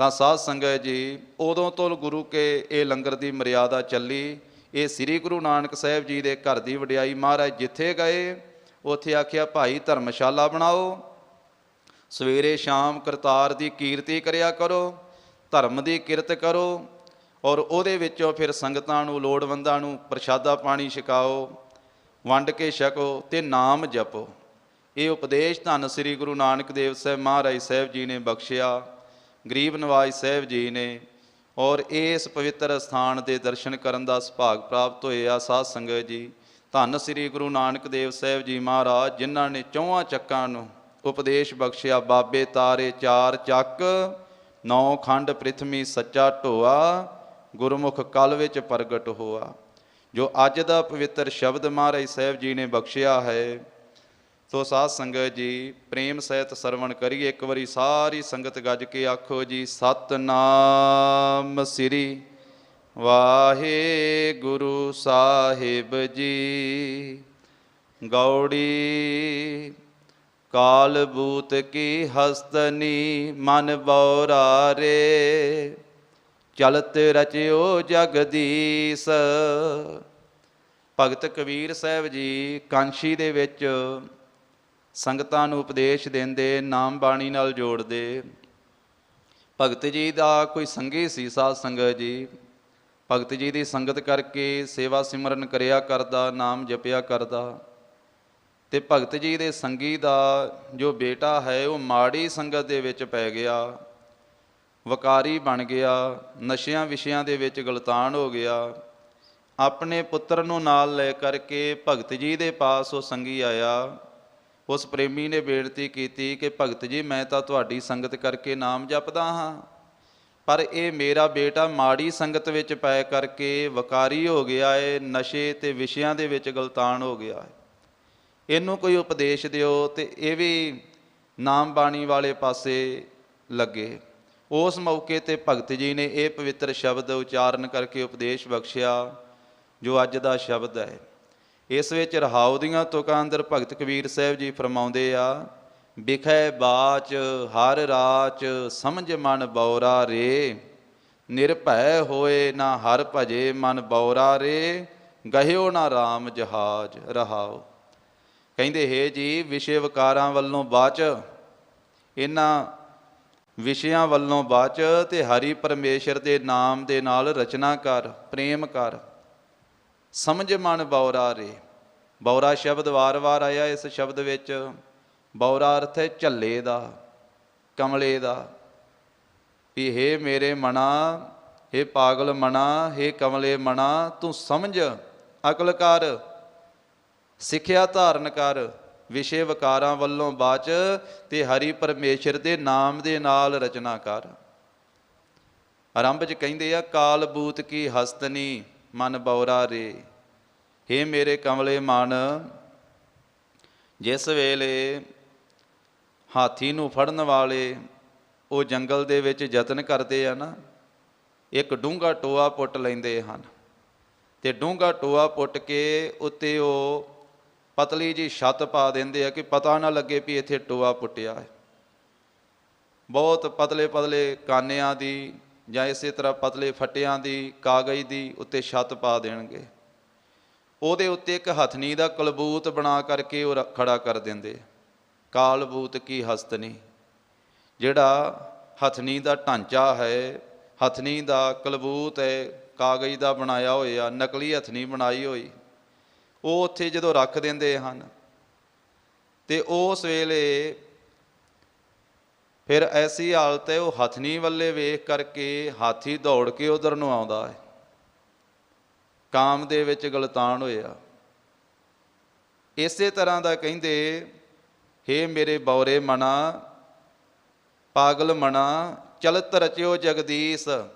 ਤਾਂ ਸਾਧ ਸੰਗਤ ਜੀ ਉਦੋਂ ਤੋਂ ਗੁਰੂ ਕੇ ਇਹ ਲੰਗਰ ਦੀ ਮਰਿਆਦਾ ਚੱਲੀ। ਇਹ ਸ੍ਰੀ ਗੁਰੂ ਨਾਨਕ ਸਾਹਿਬ ਜੀ ਦੇ ਘਰ ਦੀ ਵਡਿਆਈ। ਮਹਾਰਾਜ ਜਿੱਥੇ ਗਏ ਉੱਥੇ ਆਖਿਆ ਭਾਈ ਧਰਮਸ਼ਾਲਾ ਬਣਾਓ, ਸਵੇਰੇ ਸ਼ਾਮ ਕਰਤਾਰ ਦੀ ਕੀਰਤੀ ਕਰਿਆ ਕਰੋ, ਧਰਮ ਦੀ ਕਿਰਤ ਕਰੋ ਔਰ ਉਹਦੇ ਵਿੱਚੋਂ ਫਿਰ ਸੰਗਤਾਂ ਨੂੰ ਲੋੜਵੰਦਾਂ ਨੂੰ ਪ੍ਰਸ਼ਾਦਾ ਪਾਣੀ ਛਕਾਓ, ਵੰਡ ਕੇ ਛਕੋ ਤੇ ਨਾਮ ਜਪੋ। ਇਹ ਉਪਦੇਸ਼ ਧੰਨ ਸ੍ਰੀ ਗੁਰੂ ਨਾਨਕ ਦੇਵ ਸਾਹਿਬ ਮਹਾਰਾਜ ਸਾਹਿਬ ਜੀ ਨੇ ਬਖਸ਼ਿਆ, ਗਰੀਬ ਨਵਾਜ ਸਾਹਿਬ ਜੀ ਨੇ। ਔਰ ਇਸ ਪਵਿੱਤਰ ਸਥਾਨ ਦੇ ਦਰਸ਼ਨ ਕਰਨ ਦਾ ਸੁਭਾਗ ਪ੍ਰਾਪਤ ਹੋਇਆ। ਸਾਧ ਸੰਗਤ ਜੀ ਧੰਨ ਸ੍ਰੀ ਗੁਰੂ ਨਾਨਕ ਦੇਵ ਸਾਹਿਬ ਜੀ ਮਹਾਰਾਜ ਜਿਨ੍ਹਾਂ ਨੇ 4 ਚੱਕਾਂ ਨੂੰ ਉਪਦੇਸ਼ ਬਖਸ਼ਿਆ। ਬਾਬੇ ਤਾਰੇ 4 ਚੱਕ, 9 ਖੰਡ ਪ੍ਰਿਥਵੀ ਸੱਚਾ ਢੋਆ, ਗੁਰਮੁਖ ਕਲ ਵਿੱਚ ਪ੍ਰਗਟ ਹੋਆ। ਜੋ ਅੱਜ ਦਾ ਪਵਿੱਤਰ ਸ਼ਬਦ ਮਹਾਰਾਜ ਸਾਹਿਬ ਜੀ ਨੇ ਬਖਸ਼ਿਆ ਹੈ, ਸੋ ਸਾਧ ਸੰਗਤ ਜੀ ਪ੍ਰੇਮ ਸਹਿਤ ਸਰਵਣ ਕਰੀਏ। ਇੱਕ ਵਾਰੀ ਸਾਰੀ ਸੰਗਤ ਗੱਜ ਕੇ ਆਖੋ ਜੀ, ਸਤਨਾਮ ਸ੍ਰੀ ਵਾਹਿਗੁਰੂ ਸਾਹਿਬ ਜੀ। ਗੌੜੀ ਕਾਲ ਬੂਤ ਕੀ ਹਸਤਨੀ, ਮਨ ਬਉਰਾ ਰੇ, ਚਲਤ ਰਚਿਓ ਜਗਦੀਸ਼। ਭਗਤ ਕਬੀਰ ਸਾਹਿਬ ਜੀ ਕਾਂਸ਼ੀ ਦੇ ਵਿੱਚ ਸੰਗਤਾਂ ਨੂੰ ਉਪਦੇਸ਼ ਦਿੰਦੇ, ਨਾਮ ਬਾਣੀ ਨਾਲ ਜੋੜਦੇ। ਭਗਤ ਜੀ ਦਾ ਕੋਈ ਸੰਗੀ ਸੀ ਸਾਧ ਸੰਗਤ ਜੀ। ਭਗਤ ਜੀ ਦੀ ਸੰਗਤ ਕਰਕੇ ਸੇਵਾ ਸਿਮਰਨ ਕਰਿਆ ਕਰਦਾ, ਨਾਮ ਜਪਿਆ ਕਰਦਾ। ਤੇ ਭਗਤ ਜੀ ਦੇ ਸੰਗੀ ਦਾ ਜੋ ਬੇਟਾ ਹੈ ਉਹ ਮਾੜੀ ਸੰਗਤ ਦੇ ਵਿੱਚ ਪੈ ਗਿਆ, ਵਕਾਰੀ ਬਣ ਗਿਆ, ਨਸ਼ਿਆਂ ਵਿਸ਼ਿਆਂ ਦੇ ਵਿੱਚ ਗਲਤਾਨ ਹੋ ਗਿਆ। ਆਪਣੇ ਪੁੱਤਰ ਨੂੰ ਨਾਲ ਲੈ ਕਰਕੇ ਭਗਤ ਜੀ ਦੇ ਪਾਸ ਉਹ ਸੰਗੀ ਆਇਆ। ਉਸ ਪ੍ਰੇਮੀ ਨੇ ਬੇਨਤੀ ਕੀਤੀ ਕਿ ਭਗਤ ਜੀ ਮੈਂ ਤਾਂ ਤੁਹਾਡੀ ਸੰਗਤ ਕਰਕੇ ਨਾਮ ਜਪਦਾ ਹਾਂ, ਪਰ ਇਹ ਮੇਰਾ ਬੇਟਾ ਮਾੜੀ ਸੰਗਤ ਵਿੱਚ ਪੈ ਕਰਕੇ ਵਕਾਰੀ ਹੋ ਗਿਆ ਹੈ, ਨਸ਼ੇ ਤੇ ਵਿਸ਼ਿਆਂ ਦੇ ਵਿੱਚ ਗਲਤਾਨ ਹੋ ਗਿਆ ਹੈ। ਇਹਨੂੰ ਕੋਈ ਉਪਦੇਸ਼ ਦਿਓ ਤੇ ਇਹ ਵੀ ਨਾਮ ਬਾਣੀ ਵਾਲੇ ਪਾਸੇ ਲੱਗੇ। ਉਸ ਮੌਕੇ ਤੇ ਭਗਤ ਜੀ ਨੇ ਇਹ ਪਵਿੱਤਰ ਸ਼ਬਦ ਉਚਾਰਨ ਕਰਕੇ ਉਪਦੇਸ਼ ਬਖਸ਼ਿਆ ਜੋ ਅੱਜ ਦਾ ਸ਼ਬਦ ਹੈ। ਇਸ ਵਿੱਚ ਰਹਾਉ ਦੀਆਂ ਤੁਕਾਂ ਅੰਦਰ ਭਗਤ ਕਬੀਰ ਸਾਹਿਬ ਜੀ ਫਰਮਾਉਂਦੇ ਆ, ਬਿਖੈ ਬਾਚ ਹਰ ਰਾਚ, ਸਮਝ ਮਨ ਬਉਰਾ ਰੇ, ਨਿਰਭੈ ਹੋਏ ਨਾ ਹਰ ਭਜੇ, ਮਨ ਬਉਰਾ ਰੇ, ਗਹਿਓ ਨਾ ਰਾਮ ਜਹਾਜ। ਰਹਾਉ ਕਹਿੰਦੇ ਹੈ ਜੀ ਵਿਸ਼ੇ ਵਿਕਾਰਾਂ ਵੱਲੋਂ ਬਾਚ, ਇਹਨਾਂ ਵਿਸ਼ਿਆਂ ਵੱਲੋਂ ਬਾਚ ਤੇ ਹਰੀ ਪਰਮੇਸ਼ਰ ਦੇ ਨਾਮ ਦੇ ਨਾਲ ਰਚਨਾ ਕਰ, ਪ੍ਰੇਮ ਕਰ। ਸਮਝ ਮਨ ਬਉਰਾ ਰੇ, ਬਉਰਾ ਸ਼ਬਦ ਵਾਰ-ਵਾਰ ਆਇਆ ਇਸ ਸ਼ਬਦ ਵਿੱਚ। ਬਉਰਾ ਅਰਥ ਹੈ ਝੱਲੇ ਦਾ, ਕਮਲੇ ਦਾ। ਵੀ ਹੇ ਮੇਰੇ ਮਨਾ, ਹੇ ਪਾਗਲ ਮਨਾ, ਹੇ ਕਮਲੇ ਮਨਾ, ਤੂੰ ਸਮਝ, ਅਕਲ ਕਰ, ਸਿੱਖਿਆ ਧਾਰਨ ਕਰ, ਵਿਸ਼ੇ ਵਿਕਾਰਾਂ ਵੱਲੋਂ ਬਚ ਤੇ ਹਰੀ ਪਰਮੇਸ਼ਰ ਦੇ ਨਾਮ ਦੇ ਨਾਲ ਰਚਨਾ ਕਰ। ਆਰੰਭ 'ਚ ਕਹਿੰਦੇ ਆ, ਕਾਲ ਬੂਤ ਕੀ ਹਸਤਨੀ ਮਨ ਬੌਰਾ ਰੇ। ਹੇ ਮੇਰੇ ਕਮਲੇ ਮਨ, ਜਿਸ ਵੇਲੇ ਹਾਥੀ ਨੂੰ ਫੜਨ ਵਾਲੇ ਉਹ ਜੰਗਲ ਦੇ ਵਿੱਚ ਯਤਨ ਕਰਦੇ ਆ ਨਾ, ਇੱਕ ਡੂੰਘਾ ਟੋਆ ਪੁੱਟ ਲੈਂਦੇ ਹਨ, ਅਤੇ ਡੂੰਘਾ ਟੋਆ ਪੁੱਟ ਕੇ ਉੱਤੇ ਉਹ ਪਤਲੀ ਜਿਹੀ ਛੱਤ ਪਾ ਦਿੰਦੇ ਆ ਕਿ ਪਤਾ ਨਾ ਲੱਗੇ ਵੀ ਇੱਥੇ ਟੋਆ ਪੁੱਟਿਆ ਹੈ। ਬਹੁਤ ਪਤਲੇ ਪਤਲੇ ਕਾਨਿਆਂ ਦੀ ਜਾਂ ਇਸੇ ਤਰ੍ਹਾਂ ਪਤਲੇ ਫੱਟਿਆਂ ਦੀ, ਕਾਗਜ਼ ਦੀ ਉੱਤੇ ਛੱਤ ਪਾ ਦੇਣਗੇ। ਉਹਦੇ ਉੱਤੇ ਇੱਕ ਹਥਨੀ ਦਾ ਕਲਬੂਤ ਬਣਾ ਕਰਕੇ ਉਹ ਖੜਾ ਕਰ ਦਿੰਦੇ। ਕਾਲਬੂਤ ਕੀ ਹਸਤਨੀ, ਜਿਹੜਾ ਹਥਨੀ ਦਾ ਢਾਂਚਾ ਹੈ, ਹਥਨੀ ਦਾ ਕਲਬੂਤ ਹੈ, ਕਾਗਜ਼ ਦਾ ਬਣਾਇਆ ਹੋਇਆ, ਨਕਲੀ ਹਥਨੀ ਬਣਾਈ ਹੋਈ, ਉਹ ਉੱਥੇ ਜਦੋਂ ਰੱਖ ਦਿੰਦੇ ਹਨ ਤੇ ਉਸ ਵੇਲੇ ਫਿਰ ਐਸੀ ਹਾਲਤ ਹੈ, ਉਹ ਹਥਨੀ ਵੱਲੇ ਵੇਖ ਕਰਕੇ ਹਾਥੀ ਦੌੜ ਕੇ ਉਧਰ ਨੂੰ ਆਉਂਦਾ ਹੈ। ਕਾਮ ਦੇ ਵਿੱਚ ਗਲਤਾਨ ਹੋਇਆ। ਇਸੇ ਤਰ੍ਹਾਂ ਦਾ ਕਹਿੰਦੇ, ਹੇ ਮੇਰੇ ਬੌਰੇ ਮਨਾ, ਪਾਗਲ ਮਨਾ, ਚਲਤ ਰਚਿਓ ਜਗਦੀਸ਼।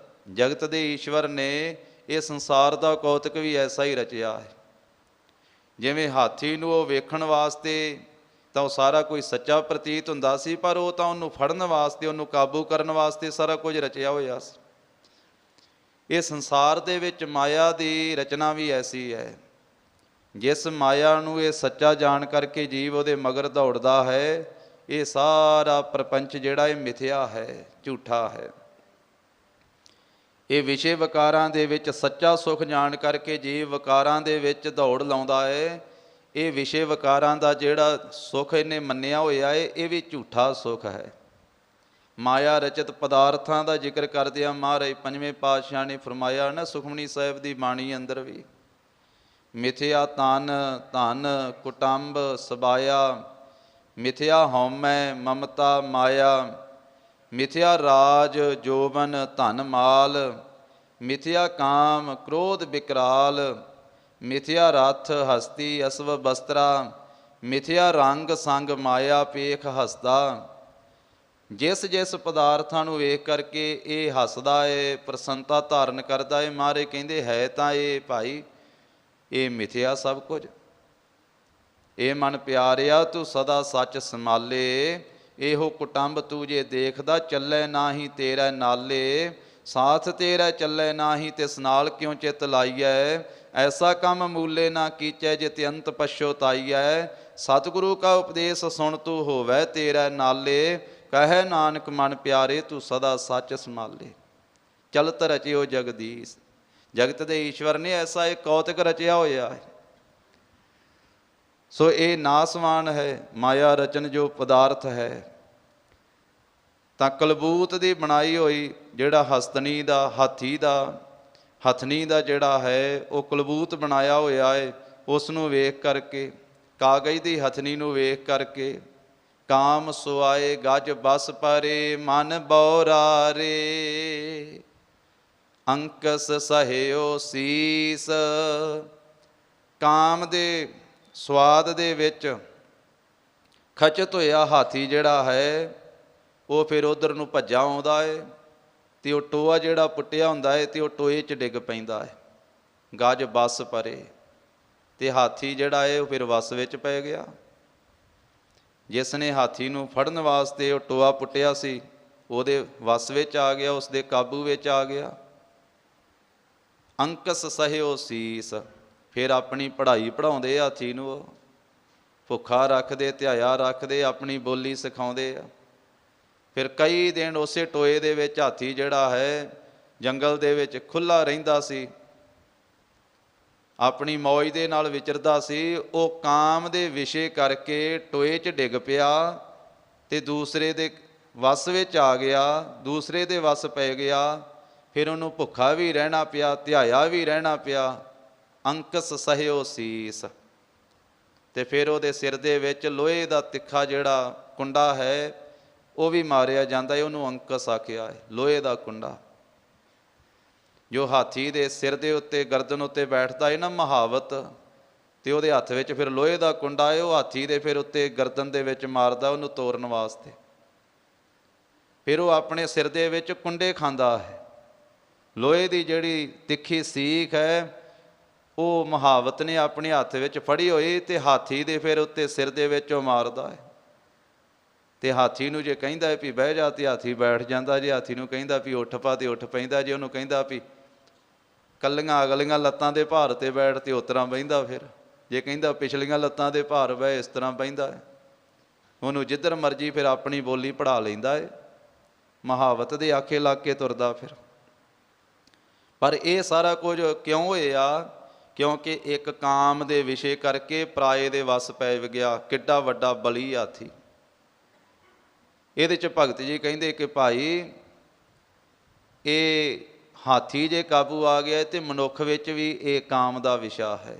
ਜਗਤ ਦੇ ਈਸ਼ਵਰ ਨੇ ਇਹ ਸੰਸਾਰ ਦਾ ਕੌਤਕ ਵੀ ਐਸਾ ਹੀ ਰਚਿਆ ਹੈ। ਜਿਵੇਂ ਹਾਥੀ ਨੂੰ ਉਹ ਵੇਖਣ ਵਾਸਤੇ ਤਾਂ ਉਹ ਸਾਰਾ ਕੁਝ ਸੱਚਾ ਪ੍ਰਤੀਤ ਹੁੰਦਾ ਸੀ, ਪਰ ਉਹ ਤਾਂ ਉਹਨੂੰ ਫੜਨ ਵਾਸਤੇ, ਉਹਨੂੰ ਕਾਬੂ ਕਰਨ ਵਾਸਤੇ ਸਾਰਾ ਕੁਝ ਰਚਿਆ ਹੋਇਆ ਸੀ। ਇਹ ਸੰਸਾਰ ਦੇ ਵਿੱਚ ਮਾਇਆ ਦੀ ਰਚਨਾ ਵੀ ਐਸੀ ਹੈ। ਜਿਸ ਮਾਇਆ ਨੂੰ ਇਹ ਸੱਚਾ ਜਾਣ ਕਰਕੇ ਜੀਵ ਉਹਦੇ ਮਗਰ ਦੌੜਦਾ ਹੈ, ਇਹ ਸਾਰਾ ਪ੍ਰਪੰਚ ਜਿਹੜਾ ਇਹ ਮਿਥਿਆ ਹੈ, ਝੂਠਾ ਹੈ। ਇਹ ਵਿਸ਼ੇ ਵਿਕਾਰਾਂ ਦੇ ਵਿੱਚ ਸੱਚਾ ਸੁੱਖ ਜਾਣ ਕਰਕੇ ਜੀਵ ਵਿਕਾਰਾਂ ਦੇ ਵਿੱਚ ਦੌੜ ਲਾਉਂਦਾ ਹੈ। ਇਹ ਵਿਸ਼ੇ ਵਿਕਾਰਾਂ ਦਾ ਜਿਹੜਾ ਸੁੱਖ ਇਹਨੇ ਮੰਨਿਆ ਹੋਇਆ ਹੈ, ਇਹ ਵੀ ਝੂਠਾ ਸੁੱਖ ਹੈ। ਮਾਇਆ ਰਚਿਤ ਪਦਾਰਥਾਂ ਦਾ ਜ਼ਿਕਰ ਕਰਦਿਆਂ ਮਹਾਰਾਜ ਪੰਜਵੇਂ ਪਾਤਸ਼ਾਹ ਨੇ ਫਰਮਾਇਆ ਨਾ, ਸੁਖਮਨੀ ਸਾਹਿਬ ਦੀ ਬਾਣੀ ਅੰਦਰ ਵੀ, ਮਿਥਿਆ ਤਨ ਧਨ ਕੁਟੰਬ ਸਬਾਇਆ, ਮਿਥਿਆ ਹਉਮੈ ਮਮਤਾ ਮਾਇਆ, ਮਿਥਿਆ ਰਾਜ ਜੋਬਨ ਧਨ ਮਾਲ, ਮਿਥਿਆ ਕਾਮ ਕ੍ਰੋਧ ਵਿਕਰਾਲ, ਮਿਥਿਆ ਰਥ ਹਸਤੀ ਅਸਵ ਬਸਤਰਾ, ਮਿਥਿਆ ਰੰਗ ਸੰਗ ਮਾਇਆ ਪੇਖ ਹਸਦਾ। ਜਿਸ ਜਿਸ ਪਦਾਰਥਾਂ ਨੂੰ ਵੇਖ ਕਰਕੇ ਇਹ ਹੱਸਦਾ ਏ, ਪ੍ਰਸੰਨਤਾ ਧਾਰਨ ਕਰਦਾ ਏ, ਮਹਾਰਾਜ ਕਹਿੰਦੇ ਹੈ ਤਾਂ ਇਹ ਭਾਈ ਇਹ ਮਿਥਿਆ ਸਭ ਕੁਝ। ਇਹ ਮਨ ਪਿਆਰਿਆ ਤੂੰ ਸਦਾ ਸੱਚ ਸੰਭਾਲੇ, ਇਹੋ ਕੁਟੰਬ ਤੂੰ ਜੇ ਦੇਖਦਾ ਚੱਲੇ ਨਾਹੀ ਤੇਰਾ ਨਾਲੇ, ਸਾਥ ਤੇਰਾ ਚੱਲੇ ਨਾਹੀ ਤਿਸ ਨਾਲ ਕਿਉਂ ਚਿੱਤ ਲਾਈਐ, ਐਸਾ ਕੰਮ ਮੂਲੇ ਨਾ ਕੀਚੈ ਜਿਤ ਅੰਤ ਪਛੋਤਾਈਐ, ਸਤਿਗੁਰੂ ਕਾ ਉਪਦੇਸ਼ ਸੁਣ ਤੂੰ ਹੋਵੈ ਤੇਰਾ ਨਾਲੇ, ਕਹੈ ਨਾਨਕ ਮਨ ਪਿਆਰੇ ਤੂੰ ਸਦਾ ਸੱਚ ਸੰਭਾਲੇ। ਚਲਤ ਰਚਿਓ ਜਗਦੀਸ਼। ਜਗਤ ਦੇ ਈਸ਼ਵਰ ਨੇ ਐਸਾ ਇੱਕ ਕੌਤਕ ਰਚਿਆ ਹੋਇਆ ਹੈ। ਸੋ ਇਹ ਨਾਸਵਾਨ ਹੈ, ਮਾਇਆ ਰਚਨ ਜੋ ਪਦਾਰਥ ਹੈ। ਤਾਂ ਕਲਬੂਤ ਦੀ ਬਣਾਈ ਹੋਈ ਜਿਹੜਾ ਹਸਤਨੀ ਦਾ, ਹਾਥੀ ਦਾ, ਹਥਨੀ ਦਾ ਜਿਹੜਾ ਹੈ ਉਹ ਕਲਬੂਤ ਬਣਾਇਆ ਹੋਇਆ ਹੈ, ਉਸ ਨੂੰ ਵੇਖ ਕਰਕੇ, ਕਾਗਜ਼ ਦੀ ਹਥਨੀ ਨੂੰ ਵੇਖ ਕਰਕੇ, ਕਾਮ ਸੁਆਏ ਗਜ ਬਸ ਪਰੇ ਮਨ ਬੌਰਾ ਰੇ, ਅੰਕਸ ਸਹਿਓ ਸੀਸ। ਕਾਮ ਦੇ ਸਵਾਦ ਦੇ ਵਿੱਚ ਖਚਤ ਹੋਇਆ ਹਾਥੀ ਜਿਹੜਾ ਹੈ ਉਹ ਫਿਰ ਉਧਰ ਨੂੰ ਭੱਜਾ ਆਉਂਦਾ ਹੈ, ਅਤੇ ਉਹ ਟੋਆ ਜਿਹੜਾ ਪੁੱਟਿਆ ਹੁੰਦਾ ਹੈ ਅਤੇ ਉਹ ਟੋਏ 'ਚ ਡਿੱਗ ਪੈਂਦਾ ਹੈ। ਗਜ ਬੱਸ ਪਰੇ, ਅਤੇ ਹਾਥੀ ਜਿਹੜਾ ਹੈ ਉਹ ਫਿਰ ਵੱਸ ਵਿੱਚ ਪੈ ਗਿਆ। ਜਿਸ ਨੇ ਹਾਥੀ ਨੂੰ ਫੜਨ ਵਾਸਤੇ ਉਹ ਟੋਆ ਪੁੱਟਿਆ ਸੀ, ਉਹਦੇ ਵੱਸ ਵਿੱਚ ਆ ਗਿਆ, ਉਸਦੇ ਕਾਬੂ ਵਿੱਚ ਆ ਗਿਆ। ਅੰਕਸ ਸਹਿਓ ਸੀਸ। ਫਿਰ ਆਪਣੀ ਪੜ੍ਹਾਈ ਪੜ੍ਹਾਉਂਦੇ ਹਾਥੀ ਨੂੰ, ਉਹ ਭੁੱਖਾ ਰੱਖਦੇ, ਧਿਆਇਆ ਰੱਖਦੇ, ਆਪਣੀ ਬੋਲੀ ਸਿਖਾਉਂਦੇ ਆ। ਫਿਰ ਕਈ ਦਿਨ ਉਸੇ ਟੋਏ ਦੇ ਵਿੱਚ ਹਾਥੀ ਜਿਹੜਾ ਹੈ ਜੰਗਲ ਦੇ ਵਿੱਚ ਖੁੱਲ੍ਹਾ ਰਹਿੰਦਾ ਸੀ, ਆਪਣੀ ਮੌਜ ਦੇ ਨਾਲ ਵਿਚਰਦਾ ਸੀ। ਉਹ ਕਾਮ ਦੇ ਵਿਸ਼ੇ ਕਰਕੇ ਟੋਏ 'ਚ ਡਿੱਗ ਪਿਆ ਅਤੇ ਦੂਸਰੇ ਦੇ ਵੱਸ ਵਿੱਚ ਆ ਗਿਆ, ਦੂਸਰੇ ਦੇ ਵੱਸ ਪੈ ਗਿਆ। ਫਿਰ ਉਹਨੂੰ ਭੁੱਖਾ ਵੀ ਰਹਿਣਾ ਪਿਆ, ਧਿਆਇਆ ਵੀ ਰਹਿਣਾ ਪਿਆ। ਅੰਕਸ ਸਹਿਓ ਸੀਸ। ਅਤੇ ਫਿਰ ਉਹਦੇ ਸਿਰ ਦੇ ਵਿੱਚ ਲੋਹੇ ਦਾ ਤਿੱਖਾ ਜਿਹੜਾ ਕੁੰਡਾ ਹੈ ਉਹ ਵੀ ਮਾਰਿਆ ਜਾਂਦਾ ਹੈ, ਉਹਨੂੰ ਅੰਕਸ ਆਖਿਆ ਹੈ, ਲੋਹੇ ਦਾ ਕੁੰਡਾ। ਜੋ ਹਾਥੀ ਦੇ ਸਿਰ ਦੇ ਉੱਤੇ, ਗਰਦਨ ਉੱਤੇ ਬੈਠਦਾ ਹੈ ਨਾ ਮਹਾਵਤ, ਅਤੇ ਉਹਦੇ ਹੱਥ ਵਿੱਚ ਫਿਰ ਲੋਹੇ ਦਾ ਕੁੰਡਾ ਹੈ, ਉਹ ਹਾਥੀ ਦੇ ਫਿਰ ਉੱਤੇ ਗਰਦਨ ਦੇ ਵਿੱਚ ਮਾਰਦਾ ਉਹਨੂੰ ਤੋੜਨ ਵਾਸਤੇ। ਫਿਰ ਉਹ ਆਪਣੇ ਸਿਰ ਦੇ ਵਿੱਚ ਕੁੰਡੇ ਖਾਂਦਾ ਹੈ। ਲੋਹੇ ਦੀ ਜਿਹੜੀ ਤਿੱਖੀ ਸੀਖ ਹੈ ਉਹ ਮੁਹਾਵਤ ਨੇ ਆਪਣੇ ਹੱਥ ਵਿੱਚ ਫੜੀ ਹੋਈ ਤੇ ਹਾਥੀ ਦੇ ਫਿਰ ਉੱਤੇ ਸਿਰ ਦੇ ਵਿੱਚ ਉਹ ਮਾਰਦਾ ਹੈ। ਤੇ ਹਾਥੀ ਨੂੰ ਜੇ ਕਹਿੰਦਾ ਵੀ ਬਹਿ ਜਾ ਤੇ ਹਾਥੀ ਬੈਠ ਜਾਂਦਾ, ਜੇ ਹਾਥੀ ਨੂੰ ਕਹਿੰਦਾ ਵੀ ਉੱਠ ਪਾ ਤੇ ਉੱਠ ਪੈਂਦਾ, ਜੇ ਉਹਨੂੰ ਕਹਿੰਦਾ ਵੀ ਕੱਲੀਆਂ ਅਗਲੀਆਂ ਲੱਤਾਂ ਦੇ ਭਾਰ ਤੇ ਬੈਠ ਤੇ ਉਸ ਤਰ੍ਹਾਂ ਬਹਿੰਦਾ, ਫਿਰ ਜੇ ਕਹਿੰਦਾ ਪਿਛਲੀਆਂ ਲੱਤਾਂ ਦੇ ਭਾਰ ਬਹਿ ਇਸ ਤਰ੍ਹਾਂ ਬਹਿੰਦਾ ਹੈ। ਉਹਨੂੰ ਜਿੱਧਰ ਮਰਜੀ ਫਿਰ ਆਪਣੀ ਬੋਲੀ ਪੜ੍ਹਾ ਲੈਂਦਾ ਹੈ, ਮੁਹਾਵਤ ਦੇ ਆਖੇ ਲੱਗ ਕੇ ਤੁਰਦਾ ਫਿਰ। ਪਰ ਇਹ ਸਾਰਾ ਕੁਝ ਕਿਉਂ ਹੋਇਆ? ਕਿਉਂਕਿ ਇੱਕ ਕਾਮ ਦੇ ਵਿਸ਼ੇ ਕਰਕੇ ਪਰਾਏ ਦੇ ਵਸ ਪੈ ਗਿਆ। ਕਿੱਡਾ ਵੱਡਾ ਬਲੀ ਹਾਥੀ। ਇਹਦੇ 'ਚ ਭਗਤ ਜੀ ਕਹਿੰਦੇ ਕਿ ਭਾਈ ਇਹ ਹਾਥੀ ਜੇ ਕਾਬੂ ਆ ਗਿਆ ਤੇ ਮਨੁੱਖ ਵਿੱਚ ਵੀ ਇਹ ਕਾਮ ਦਾ ਵਿਸ਼ਾ ਹੈ।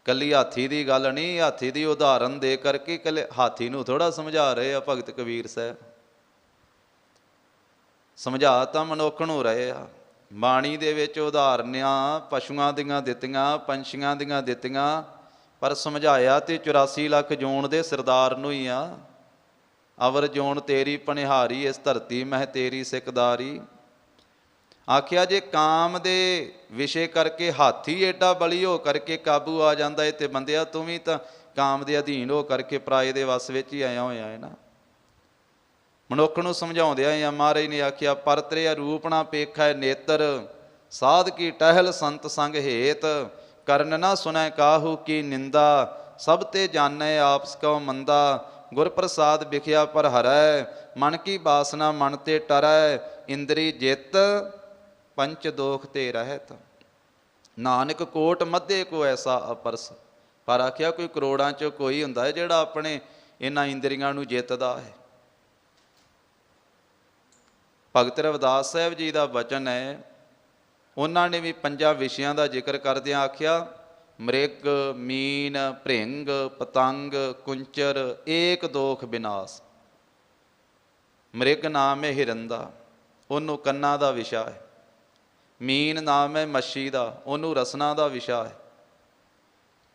ਕੱਲੀ ਹਾਥੀ ਦੀ ਗੱਲ ਨਹੀਂ, ਹਾਥੀ ਦੀ ਉਦਾਹਰਨ ਦੇ ਕਰਕੇ ਕੱਲੇ ਹਾਥੀ ਨੂੰ ਥੋੜ੍ਹਾ ਸਮਝਾ ਰਹੇ ਆ ਭਗਤ ਕਬੀਰ ਸਾਹਿਬ। ਸਮਝਾ ਤਾਂ ਮਨੁੱਖ ਨੂੰ ਰਹੇ ਆ। ਬਾਣੀ ਦੇ ਵਿੱਚ ਉਦਾਹਰਨਾਂ ਪਸ਼ੂਆਂ ਦੀਆਂ ਦਿੱਤੀਆਂ, ਪੰਛੀਆਂ ਦੀਆਂ ਦਿੱਤੀਆਂ, ਪਰ ਸਮਝਾਇਆ ਤੇ 84 ਲੱਖ ਜੂਨ ਦੇ ਸਰਦਾਰ ਨੂੰ ਹੀ ਆ। ਅਵਰ ਜੋਨ ਤੇਰੀ ਪਨਿਹਾਰੀ, ਇਸ ਧਰਤੀ ਮਹਿ ਤੇਰੀ ਸਿਕਦਾਰੀ। ਆਖਿਆ ਜੇ ਕਾਮ ਦੇ ਵਿਸ਼ੇ ਕਰਕੇ ਹਾਥੀ ਏਡਾ ਬਲੀ ਹੋ ਕਰਕੇ ਕਾਬੂ ਆ ਜਾਂਦਾ ਏ ਤੇ ਬੰਦਿਆ ਤੂੰ ਵੀ ਤਾਂ ਕਾਮ ਦੇ ਅਧੀਨ ਹੋ ਕਰਕੇ ਪਰਾਏ ਦੇ ਵਸ ਵਿੱਚ ਹੀ ਆਇਆ ਹੋਇਆ ਹੈ ਨਾ। ਮਨੁੱਖ ਨੂੰ ਸਮਝਾਉਂਦੇ ਆ ਮਹਾਰਾਜ ਨੇ ਆਖਿਆ ਪਰਤਰਿਆ ਰੂਪਣਾ ਪੇਖੈ ਨੇਤਰ, ਸਾਧ ਕੀ ਟਹਿਲ ਸੰਤ ਸੰਗ ਹੇਤ, ਕਰਨ ਨਾ ਸੁਨੈ ਕਾਹੂ ਕੀ ਨਿੰਦਾ, ਸਭ ਤੇ ਜਾਣੈ ਆਪਸ ਕਉ ਮੰਦਾ, ਗੁਰ ਪ੍ਰਸਾਦ ਵਿਖਿਆ ਪਰ ਹਰੈ, ਮਨ ਕੀ ਬਾਸਨਾ ਮਨ ਤੇ ਟਰੈ, ਇੰਦਰੀ ਜਿੱਤ ਪੰਚ ਦੋਖ ਤੇ ਰਹਿਤ। ਨਾਨਕ ਕੋਟ ਮੱਧੇ ਕੋ ਐਸਾ ਅਪਰਸ। ਪਰ ਆਖਿਆ ਕੋਈ ਕਰੋੜਾਂ 'ਚ ਕੋਈ ਹੁੰਦਾ ਹੈ ਜਿਹੜਾ ਆਪਣੇ ਇਹਨਾਂ ਇੰਦਰੀਆਂ ਨੂੰ ਜਿੱਤਦਾ ਹੈ। ਭਗਤ ਰਵਿਦਾਸ ਸਾਹਿਬ ਜੀ ਦਾ ਵਚਨ ਹੈ, ਉਹਨਾਂ ਨੇ ਵੀ 5 ਵਿਸ਼ਿਆਂ ਦਾ ਜ਼ਿਕਰ ਕਰਦਿਆਂ ਆਖਿਆ ਮ੍ਰਿਗ ਮੀਨ ਭ੍ਰਿੰਗ ਪਤੰਗ ਕੁੰਚਰ ਏਕ ਦੋਖ ਵਿਨਾਸ਼। ਮ੍ਰਿਗ ਨਾਮ ਹੈ ਹਿਰਨ ਦਾ, ਉਹਨੂੰ ਕੰਨਾਂ ਦਾ ਵਿਸ਼ਾ ਹੈ। ਮੀਨ ਨਾਮ ਹੈ ਮੱਛੀ ਦਾ, ਉਹਨੂੰ ਰਸਨਾ ਦਾ ਵਿਸ਼ਾ ਹੈ।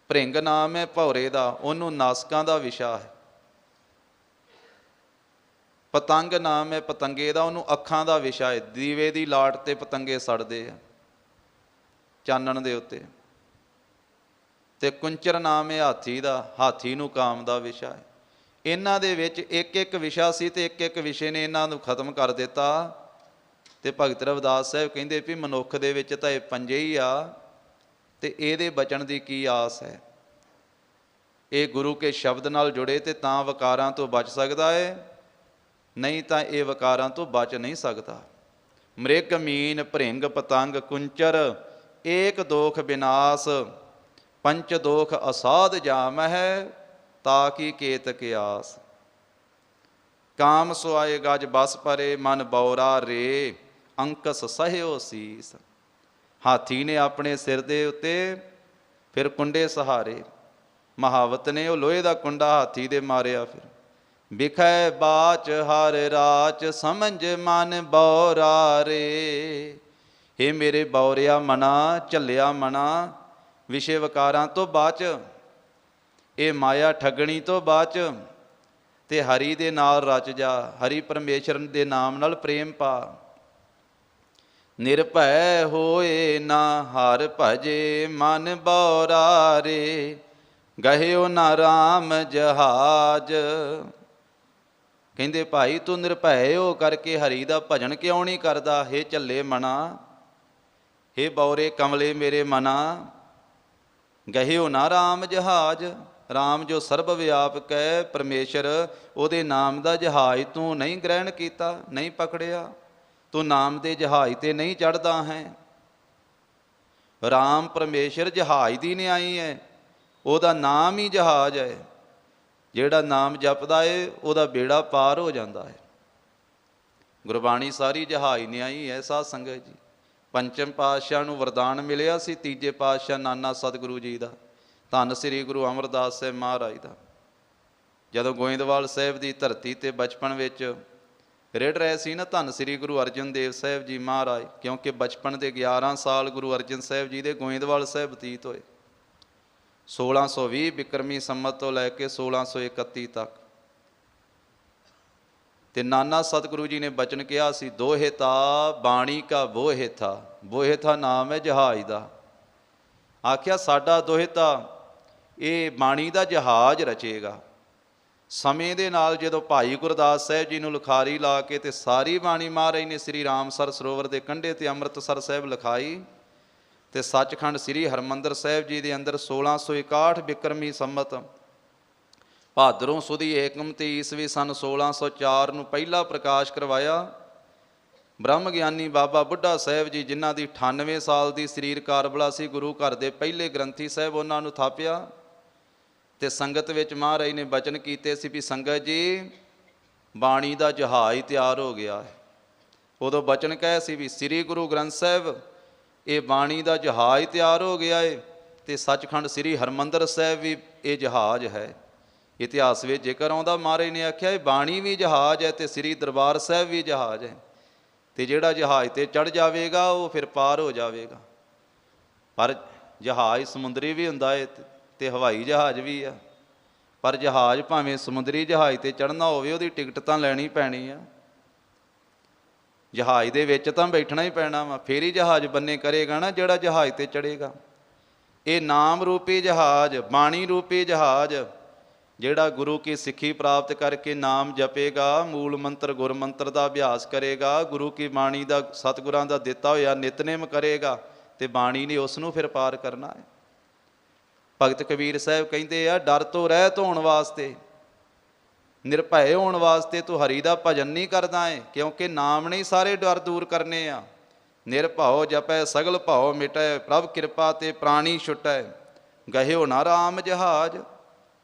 ਭ੍ਰਿੰਗ ਨਾਮ ਹੈ ਭੌਰੇ ਦਾ, ਉਹਨੂੰ ਨਾਸਕਾਂ ਦਾ ਵਿਸ਼ਾ ਹੈ। ਪਤੰਗ ਨਾਮ ਹੈ ਪਤੰਗੇ ਦਾ, ਉਹਨੂੰ ਅੱਖਾਂ ਦਾ ਵਿਸ਼ਾ ਹੈ। ਦੀਵੇ ਦੀ ਲਾਟ ਤੇ ਪਤੰਗੇ ਸੜਦੇ ਆ ਚਾਨਣ ਦੇ ਉੱਤੇ। ਤੇ ਕੁੰਚਰ ਨਾਮ ਹੈ ਹਾਥੀ ਦਾ, ਹਾਥੀ ਨੂੰ ਕਾਮ ਦਾ ਵਿਸ਼ਾ ਹੈ। ਇਹਨਾਂ ਦੇ ਵਿੱਚ ਇੱਕ ਇੱਕ ਵਿਸ਼ਾ ਸੀ ਤੇ ਇੱਕ ਇੱਕ ਵਿਸ਼ੇ ਨੇ ਇਹਨਾਂ ਨੂੰ ਖਤਮ ਕਰ ਦਿੱਤਾ। ਤੇ ਭਗਤ ਰਵਿਦਾਸ ਸਾਹਿਬ ਕਹਿੰਦੇ ਵੀ ਮਨੁੱਖ ਦੇ ਵਿੱਚ ਤਾਂ ਇਹ 5 ਹੀ ਆ ਤੇ ਇਹਦੇ ਬਚਣ ਦੀ ਕੀ ਆਸ ਹੈ? ਇਹ ਗੁਰੂ ਕੇ ਸ਼ਬਦ ਨਾਲ ਜੁੜੇ ਤੇ ਤਾਂ ਵਿਕਾਰਾਂ ਤੋਂ ਬਚ ਸਕਦਾ ਹੈ, ਨਹੀਂ ਤਾਂ ਇਹ ਵਿਕਾਰਾਂ ਤੋਂ ਬਚ ਨਹੀਂ ਸਕਦਾ। ਮ੍ਰਿਗ ਮੀਨ ਭ੍ਰਿੰਗ ਪਤੰਗ ਕੁੰਚਰ ਏਕ ਦੋਖ ਵਿਨਾਸ਼, ਪੰਚ ਦੋਖ ਅਸਾਧ ਜਾਮਹਿ ਤਾ ਕੀ ਕੇਤ ਕਿਆਸ। ਕਾਮ ਸੁਆਏ ਗਜ ਬਸ ਪਰੇ ਮਨ ਬੌਰਾ ਰੇ, ਅੰਕਸ ਸਹਿਓ ਸੀਸ। ਹਾਥੀ ਨੇ ਆਪਣੇ ਸਿਰ ਦੇ ਉੱਤੇ ਫਿਰ ਕੁੰਡੇ ਸਹਾਰੇ। ਮੁਹਾਵਤ ਨੇ ਉਹ ਲੋਹੇ ਦਾ ਕੁੰਡਾ ਹਾਥੀ ਦੇ ਮਾਰਿਆ। ਫਿਰ ਵਿਖੈ ਬਾਚ ਹਰ ਰਾਚ ਸਮਝ ਮਨ ਬੌਰਾ ਰੇ। ਹੇ ਮੇਰੇ ਬੌਰਿਆ ਮਨਾ, ਝੱਲਿਆ ਮਨਾ, ਵਿਸ਼ੇ ਵਿਕਾਰਾਂ ਤੋਂ ਬਾਚ, ਇਹ ਮਾਇਆ ਠੱਗਣੀ ਤੋਂ ਬਾਚ ਤੇ ਹਰੀ ਦੇ ਨਾਲ ਰਚ ਜਾ। ਹਰੀ ਪਰਮੇਸ਼ਰ ਦੇ ਨਾਮ ਨਾਲ ਪ੍ਰੇਮ ਪਾ। ਨਿਰਭੈ ਹੋਏ ਨਾ ਹਰ ਭਜੇ ਮਨ ਬੌਰਾ ਰੇ, ਗਹਿਓ ਨਾ ਰਾਮ ਜਹਾਜ। ਕਹਿੰਦੇ ਭਾਈ ਤੂੰ ਨਿਰਭੈ ਹੋ ਕਰਕੇ ਹਰੀ ਦਾ ਭਜਨ ਕਿਉਂ ਨਹੀਂ ਕਰਦਾ? ਹੇ ਝੱਲੇ ਮਨਾ, ਹੇ ਬੌਰੇ ਕਮਲੇ ਮੇਰੇ ਮਨਾ, ਗਹਿਓ ਨਾ ਰਾਮ ਜਹਾਜ। ਰਾਮ ਜੋ ਸਰਬ ਵਿਆਪਕ ਹੈ ਪਰਮੇਸ਼ਰ, ਉਹਦੇ ਨਾਮ ਦਾ ਜਹਾਜ਼ ਤੂੰ ਨਹੀਂ ਗ੍ਰਹਿਣ ਕੀਤਾ, ਨਹੀਂ ਪਕੜਿਆ। ਤੂੰ ਨਾਮ ਦੇ ਜਹਾਜ਼ ਤੇ ਨਹੀਂ ਚੜ੍ਹਦਾ ਹੈ। ਰਾਮ ਪਰਮੇਸ਼ਰ ਜਹਾਜ਼ ਦੀ ਨਿਆਈ ਹੈ, ਉਹਦਾ ਨਾਮ ਹੀ ਜਹਾਜ਼ ਹੈ। ਜਿਹੜਾ ਨਾਮ ਜਪਦਾ ਏ ਉਹਦਾ ਬੇੜਾ ਪਾਰ ਹੋ ਜਾਂਦਾ ਹੈ। ਗੁਰਬਾਣੀ ਸਾਰੀ ਜਹਾਜ਼ ਨਿਆਈ ਹੈ ਸਾਧ ਸੰਗਤ ਜੀ। ਪੰਚਮ ਪਾਤਸ਼ਾਹ ਨੂੰ ਵਰਦਾਨ ਮਿਲਿਆ ਸੀ ਤੀਜੇ ਪਾਤਸ਼ਾਹ ਨਾਨਾ ਸਤਿਗੁਰੂ ਜੀ ਦਾ, ਧੰਨ ਸ੍ਰੀ ਗੁਰੂ ਅਮਰਦਾਸ ਸਾਹਿਬ ਮਹਾਰਾਜ ਦਾ। ਜਦੋਂ ਗੋਇੰਦਵਾਲ ਸਾਹਿਬ ਦੀ ਧਰਤੀ ਤੇ ਬਚਪਨ ਵਿੱਚ ਰਿੜ ਰਹੇ ਸੀ ਨਾ ਧੰਨ ਸ੍ਰੀ ਗੁਰੂ ਅਰਜਨ ਦੇਵ ਸਾਹਿਬ ਜੀ ਮਹਾਰਾਜ, ਕਿਉਂਕਿ ਬਚਪਨ ਦੇ 11 ਸਾਲ ਗੁਰੂ ਅਰਜਨ ਸਾਹਿਬ ਜੀ ਦੇ ਗੋਇੰਦਵਾਲ ਸਾਹਿਬ ਬਤੀਤ ਹੋਏ। 1620 ਬਿਕਰਮੀ ਸੰਮਤ ਤੋਂ ਲੈ ਕੇ 1631 ਤੱਕ। ਤੇ ਨਾਨਾ ਸਤਿਗੁਰੂ ਜੀ ਨੇ ਬਚਨ ਕਿਹਾ ਸੀ, ਦੋਹੇ ਤਾ ਬਾਣੀ ਕਾ ਬੋਹੇ ਥਾ। ਬੋਹੇ ਥਾ ਨਾਮ ਹੈ ਜਹਾਜ਼ ਦਾ। ਆਖਿਆ ਸਾਡਾ ਦੋਹਤਾ ਇਹ ਬਾਣੀ ਦਾ ਜਹਾਜ਼ ਰਚੇਗਾ। ਸਮੇਂ ਦੇ ਨਾਲ ਜਦੋਂ ਭਾਈ ਗੁਰਦਾਸ ਸਾਹਿਬ ਜੀ ਨੂੰ ਲਿਖਾਰੀ ਲਾ ਕੇ ਤੇ ਸਾਰੀ ਬਾਣੀ ਮਹਾਰਾਜ ਨੇ ਸ੍ਰੀ ਰਾਮਸਰ ਸਰੋਵਰ ਦੇ ਕੰਢੇ ਤੇ ਅੰਮ੍ਰਿਤਸਰ ਸਾਹਿਬ ਲਿਖਾਈ, ਤੇ ਸੱਚਖੰਡ ਸ੍ਰੀ ਹਰਿਮੰਦਰ ਸਾਹਿਬ ਜੀ ਦੇ ਅੰਦਰ 1661 ਬਿਕਰਮੀ ਸੰਮਤ ਭਾਦਰੋਂ ਸੁਦੀ ਏਕਮ ਤੇ ਈਸਵੀ ਸਨ 1604 ਨੂੰ ਪਹਿਲਾ ਪ੍ਰਕਾਸ਼ ਕਰਵਾਇਆ। ਬ੍ਰਹਮ ਗਿਆਨੀ ਬਾਬਾ ਬੁੱਢਾ ਸਾਹਿਬ ਜੀ, ਜਿਨ੍ਹਾਂ ਦੀ 98 ਸਾਲ ਦੀ ਸਰੀਰ ਕਾਰਬਲਾ ਸੀ, ਗੁਰੂ ਘਰ ਦੇ ਪਹਿਲੇ ਗ੍ਰੰਥੀ ਸਾਹਿਬ, ਉਹਨਾਂ ਨੂੰ ਥਾਪਿਆ ਤੇ ਸੰਗਤ ਵਿੱਚ ਮਹਾਰਾਜ ਨੇ ਬਚਨ ਕੀਤੇ ਸੀ ਵੀ ਸੰਗਤ ਜੀ ਬਾਣੀ ਦਾ ਜਹਾਜ਼ ਤਿਆਰ ਹੋ ਗਿਆ ਹੈ। ਉਦੋਂ ਬਚਨ ਕਹੇ ਸੀ ਵੀ ਸ੍ਰੀ ਗੁਰੂ ਗ੍ਰੰਥ ਸਾਹਿਬ ਇਹ ਬਾਣੀ ਦਾ ਜਹਾਜ਼ ਤਿਆਰ ਹੋ ਗਿਆ ਹੈ, ਤੇ ਸੱਚਖੰਡ ਸ੍ਰੀ ਹਰਿਮੰਦਰ ਸਾਹਿਬ ਵੀ ਇਹ ਜਹਾਜ਼ ਹੈ। ਇਤਿਹਾਸ ਵਿੱਚ ਜ਼ਿਕਰ ਆਉਂਦਾ, ਮਹਾਰਾਜ ਨੇ ਆਖਿਆ ਇਹ ਬਾਣੀ ਵੀ ਜਹਾਜ਼ ਹੈ ਤੇ ਸ੍ਰੀ ਦਰਬਾਰ ਸਾਹਿਬ ਵੀ ਜਹਾਜ਼ ਹੈ, ਤੇ ਜਿਹੜਾ ਜਹਾਜ਼ ਤੇ ਚੜ੍ਹ ਜਾਵੇਗਾ ਉਹ ਫਿਰ ਪਾਰ ਹੋ ਜਾਵੇਗਾ। ਪਰ ਜਹਾਜ਼ ਸਮੁੰਦਰੀ ਵੀ ਹੁੰਦਾ ਹੈ ਤੇ ਹਵਾਈ ਜਹਾਜ਼ ਵੀ ਆ, ਪਰ ਜਹਾਜ਼ ਭਾਵੇਂ ਸਮੁੰਦਰੀ ਜਹਾਜ਼ ਤੇ ਚੜ੍ਹਨਾ ਹੋਵੇ ਉਹਦੀ ਟਿਕਟ ਤਾਂ ਲੈਣੀ ਪੈਣੀ ਆ। ਜਹਾਜ਼ ਦੇ ਵਿੱਚ ਤਾਂ ਬੈਠਣਾ ਹੀ ਪੈਣਾ ਵਾ, ਫੇਰ ਹੀ ਜਹਾਜ਼ ਬੰਨੇ ਕਰੇਗਾ ਨਾ ਜਿਹੜਾ ਜਹਾਜ਼ ਤੇ ਚੜ੍ਹੇਗਾ। ਇਹ ਨਾਮ ਰੂਪੀ ਜਹਾਜ਼, ਬਾਣੀ ਰੂਪੀ ਜਹਾਜ਼, ਜਿਹੜਾ ਗੁਰੂ ਕੀ ਸਿੱਖੀ ਪ੍ਰਾਪਤ ਕਰਕੇ ਨਾਮ ਜਪੇਗਾ, ਮੂਲ ਮੰਤਰ ਗੁਰ ਮੰਤਰ ਦਾ ਅਭਿਆਸ ਕਰੇਗਾ, ਗੁਰੂ ਕੀ ਬਾਣੀ ਦਾ ਸਤਿਗੁਰਾਂ ਦਾ ਦਿੱਤਾ ਹੋਇਆ ਨਿਤਨੇਮ ਕਰੇਗਾ, ਤੇ ਬਾਣੀ ਨੇ ਉਸ ਨੂੰ ਫਿਰ ਪਾਰ ਕਰਨਾ ਹੈ। ਭਗਤ ਕਬੀਰ ਸਾਹਿਬ ਕਹਿੰਦੇ ਆ, ਡਰ ਤੋਂ ਰਹਿਤ ਹੋਣ ਵਾਸਤੇ, ਨਿਰਭੈ ਹੋਣ ਵਾਸਤੇ ਤੂੰ ਹਰੀ ਦਾ ਭਜਨ ਨਹੀਂ ਕਰਦਾ ਹੈ, ਕਿਉਂਕਿ ਨਾਮ ਨੇ ਸਾਰੇ ਡਰ ਦੂਰ ਕਰਨੇ ਆ। ਨਿਰਭਉ ਜਪੈ ਸਗਲ ਭਉ ਮਿਟੈ, ਪ੍ਰਭ ਕਿਰਪਾ ਤੇ ਪ੍ਰਾਣੀ ਛੁਟੈ, ਗਹਿਓ ਨਾ ਰਾਮ ਜਹਾਜ਼।